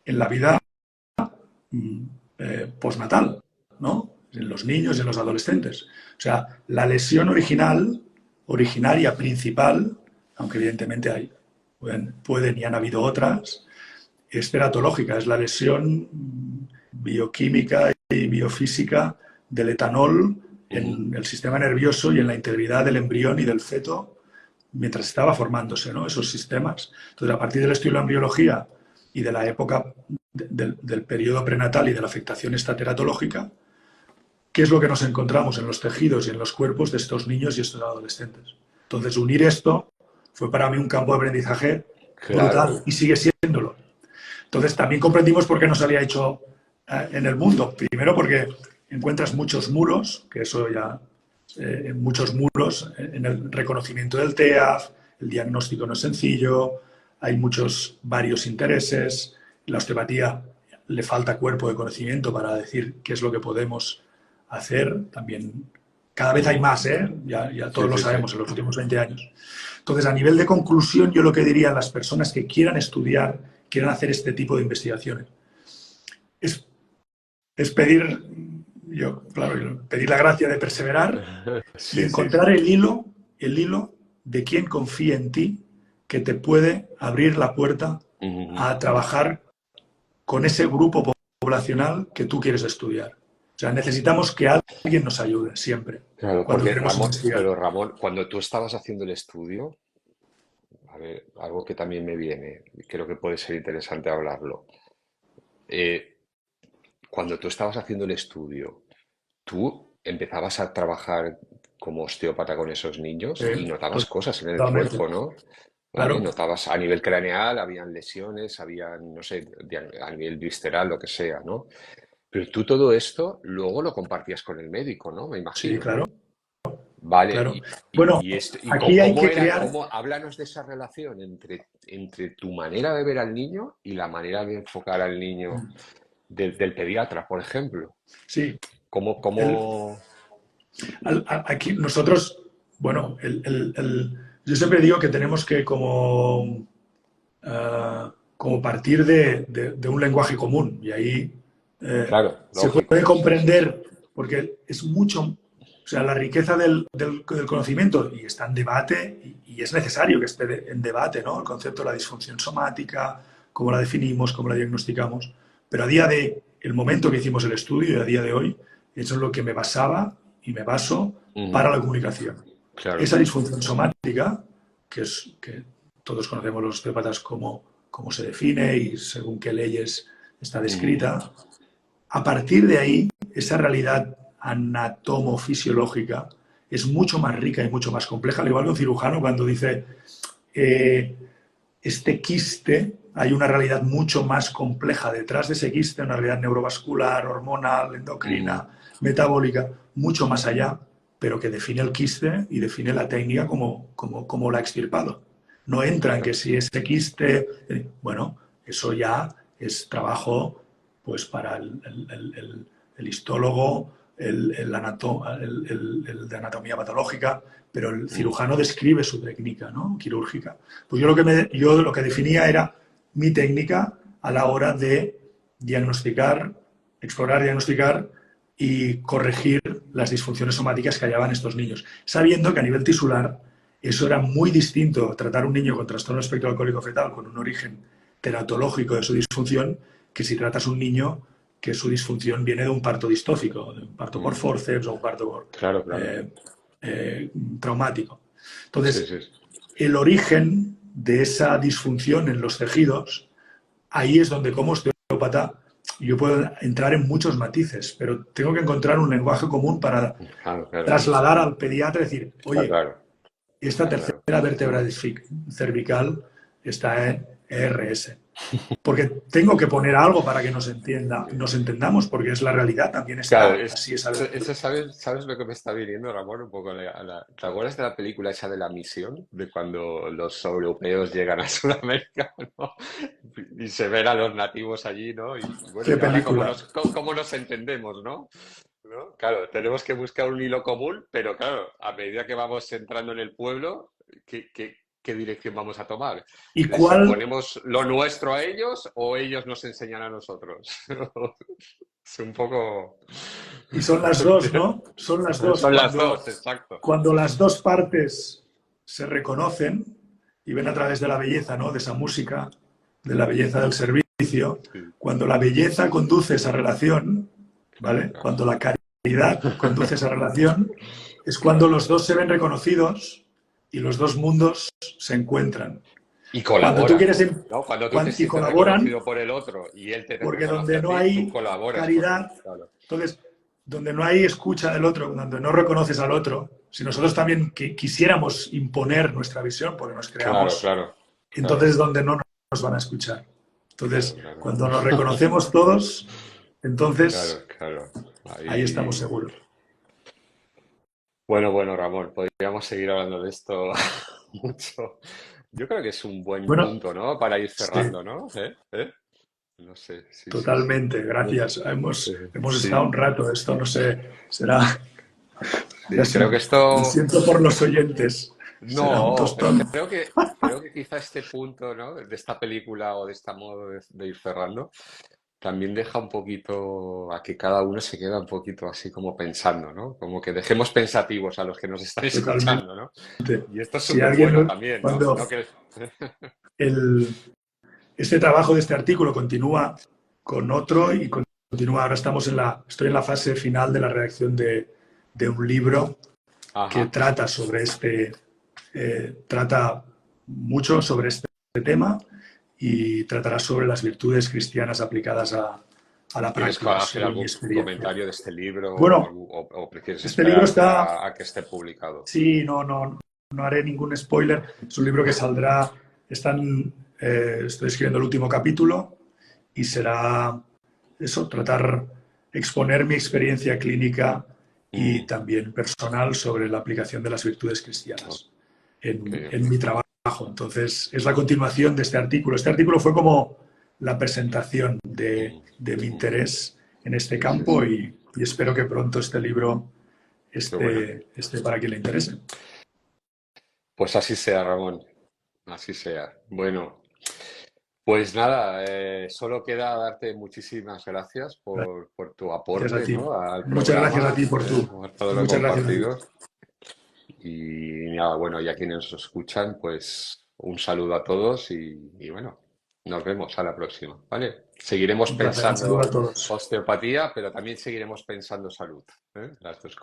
B: en la vida postnatal, ¿no? En los niños y en los adolescentes. O sea, la lesión originaria, principal, aunque evidentemente pueden y han habido otras, es teratológica, es la lesión bioquímica y biofísica del etanol
A: Ujú,
B: en el sistema nervioso y en la integridad del embrión y del feto mientras estaba formándose, ¿no? Esos sistemas. Entonces, a partir del estudio de la embriología y de la época del periodo prenatal y de la afectación esta teratológica, ¿qué es lo que nos encontramos en los tejidos y en los cuerpos de estos niños y estos adolescentes? Entonces, unir esto fue para mí un campo de aprendizaje brutal
A: claro.
B: y sigue siéndolo. Entonces, también comprendimos por qué no se había hecho en el mundo. Primero, porque encuentras muchos muros, que eso ya, muchos muros en el reconocimiento del TEAF, el diagnóstico no es sencillo, hay muchos varios intereses, la osteopatía le falta cuerpo de conocimiento para decir qué es lo que podemos hacer. También cada vez hay
A: Ujú.
B: más, ¿eh? Ya
A: Sí,
B: todos lo
A: sí, sí.
B: sabemos en los últimos 20 años. Entonces, a nivel de conclusión, yo lo que diría a las personas que quieran estudiar, quieran hacer este tipo de investigaciones, es, es pedir, claro, pedir la gracia de perseverar y
A: Sí, sí,
B: encontrar
A: sí.
B: el hilo de quien confía en ti que te puede abrir la puerta
A: Ujú.
B: a trabajar con ese grupo poblacional que tú quieres estudiar. O sea, necesitamos que alguien nos ayude siempre
A: Claro,
B: cuando
A: porque
B: queremos
A: Ramón,
B: investigar.
A: pero Ramón, cuando tú estabas haciendo el estudio, a ver, algo que también me viene, y creo que puede ser interesante hablarlo. Eh, Cuando tú estabas haciendo el estudio, tú empezabas a trabajar como osteópata con esos niños y notabas cosas en el
B: Totalmente.
A: cuerpo, ¿no? ¿Vale?
B: Claro.
A: Notabas a nivel craneal, habían lesiones, habían, no sé, a nivel visceral, lo que sea, ¿no? Pero tú todo esto luego lo compartías con el médico, ¿no? Me
B: Sí,
A: imagino,
B: claro.
A: ¿no? Vale,
B: claro. Bueno, aquí hay
A: cómo
B: que
A: era,
B: crear,
A: háblanos de esa relación entre tu manera de ver al niño y la manera de enfocar al niño del pediatra, por ejemplo.
B: sí,
A: ¿Cómo,
B: el,
A: cómo...
B: aquí nosotros, bueno, yo siempre digo que tenemos que como partir de un lenguaje común y ahí
A: Claro,
B: se puede
A: lógico, sí, sí, sí.
B: comprender porque es mucho, o sea, la riqueza del conocimiento y está en debate y es necesario que esté en debate, ¿no? El concepto de la disfunción somática, cómo la definimos, cómo la diagnosticamos, pero a día de el momento que hicimos el estudio y a día de hoy, eso es lo que me basaba y me baso
A: Ujú,
B: para la comunicación.
A: claro.
B: Esa disfunción somática, que todos conocemos los osteópatas cómo se define y según qué leyes está
A: Ujú,
B: descrita, a partir de ahí, esa realidad anatomofisiológica es mucho más rica y mucho más compleja. Al igual que un cirujano cuando dice, eh, este quiste, hay una realidad mucho más compleja detrás de ese quiste, una realidad neurovascular, hormonal,
A: ujú,
B: endocrina, metabólica, mucho más allá, pero que define el quiste y define la técnica como la ha extirpado. No entra en que
A: claro.
B: si ese quiste, bueno, eso ya es trabajo pues para el histólogo, el de anatomía patológica, pero el
A: Ujú,
B: cirujano describe su técnica, ¿no? Quirúrgica. Pues yo lo que definía era mi técnica a la hora de diagnosticar, explorar, diagnosticar y corregir las disfunciones somáticas que hallaban estos niños, sabiendo que a nivel tisular eso era muy distinto tratar a un niño con trastorno espectro alcohólico fetal con un origen teratológico de su disfunción que si tratas a un niño que su disfunción viene de un parto distófico, de un parto por
A: ujú.
B: forceps o un parto
A: Claro, claro.
B: eh, traumático.
A: Sí,
B: Entonces,
A: sí.
B: el origen de esa disfunción en los tejidos, ahí es donde como osteópata yo puedo entrar en muchos matices, pero tengo que encontrar un lenguaje común para
A: Claro, claro.
B: trasladar al pediatra y decir,
A: Está
B: oye,
A: claro,
B: esta
A: está claro.
B: tercera vértebra cervical está en ERS. Porque tengo que poner algo para que nos entendamos, porque es la realidad, también
A: Claro,
B: está así esa
A: eso,
B: abertura.
A: ¿sabes lo que me está viniendo, Ramón? Un poco ¿te acuerdas de la película esa de La Misión? De cuando los europeos llegan a Sudamérica, ¿no? Y se ven a los nativos allí, ¿no? Y bueno,
B: ¿Qué
A: ¿y ahora
B: película?
A: cómo nos entendemos, ¿no? ¿No? Claro, tenemos que buscar un hilo común, pero claro, a medida que vamos entrando en el pueblo, ¿qué dirección vamos a tomar?
B: ¿Y
A: ¿Les
B: cuál?
A: imponemos lo nuestro a ellos o ellos nos enseñan a nosotros? Es un poco...
B: Y son las dos, ¿no? Son las dos.
A: Son las dos, exacto.
B: Cuando las dos partes se reconocen y ven a través de la belleza, ¿no? De esa música, de la belleza del servicio,
A: Sí,
B: cuando la belleza conduce esa relación,
A: claro,
B: ¿vale?
A: claro.
B: Cuando la caridad conduce esa relación, es cuando
A: Claro.
B: los dos se ven reconocidos y los dos mundos se encuentran.
A: Y
B: Cuando tú
A: colaboran,
B: quieres
A: ¿no? Cuando tú te
B: y
A: sientes
B: colaboran,
A: reconocido por el otro y él te
B: porque
A: reconoce
B: donde
A: a
B: no
A: ti, tú
B: hay
A: colaboras con él.
B: caridad,
A: Claro,
B: entonces, donde no hay escucha del otro, donde no reconoces al otro, si nosotros también quisiéramos imponer nuestra visión, porque nos
A: claro,
B: creamos,
A: claro,
B: entonces
A: claro,
B: es donde no nos van a escuchar.
A: claro,
B: Entonces,
A: claro.
B: cuando nos reconocemos todos, entonces
A: Claro, claro.
B: ahí estamos
A: Ahí...
B: seguros.
A: Bueno, bueno, Ramón, podríamos seguir hablando de esto mucho. Yo creo que es un buen
B: Bueno,
A: punto, ¿no? Para ir
B: sí,
A: cerrando, ¿no? ¿Eh? ¿Eh? No sé, sí, sí, sí.
B: totalmente, gracias. Hemos estado
A: Sí,
B: un rato, esto no sé, será,
A: sí, creo que
B: lo
A: esto...
B: siento por los oyentes, será un
A: No, pero
B: tostón.
A: creo que quizá este punto, ¿no? De esta película o de este modo de ir cerrando, también deja un poquito a que cada uno se queda un poquito así como pensando, ¿no? Como que dejemos pensativos a los que nos están
B: Totalmente.
A: escuchando, ¿no? Y esto es
B: Si
A: súper bueno
B: alguien,
A: también, ¿no?
B: cuando
A: No que...
B: el, este trabajo de este artículo continúa con otro y continúa, ahora estoy en la fase final de la redacción de un libro que
A: Ajá.
B: trata mucho sobre este tema y tratará sobre las virtudes cristianas aplicadas a la
A: ¿Quieres
B: práctica,
A: hacer
B: según mi
A: algún
B: experiencia.
A: comentario de este libro
B: Bueno,
A: o prefieres
B: este libro
A: esperarte
B: está,
A: a que esté publicado?
B: sí, no haré ningún spoiler, es un libro que saldrá, estoy escribiendo el último capítulo y será eso, exponer mi experiencia clínica y
A: Mm,
B: también personal sobre la aplicación de las virtudes
A: oh,
B: cristianas
A: qué bien.
B: en mi trabajo. Entonces, es la continuación de este artículo. Este artículo fue como la presentación
A: Mm,
B: de mi
A: mm,
B: interés en este
A: sí, sí, sí.
B: campo y espero que pronto este libro
A: Qué bueno.
B: esté para quien le interese.
A: Pues así sea, Ramón. Así sea. Bueno, pues nada, solo queda darte muchísimas gracias por tu
B: Gracias a
A: aporte,
B: ti.
A: ¿no? Al
B: Muchas gracias a
A: programa,
B: ti
A: por todo lo
B: muchas gracias a ti.
A: compartido. Y nada, bueno, y a quienes nos escuchan, pues un saludo a todos y bueno, nos vemos a la próxima, ¿vale? Seguiremos
B: Un placer. Un saludo a
A: pensando
B: todos.
A: osteopatía, pero también seguiremos pensando salud, ¿eh? Las dos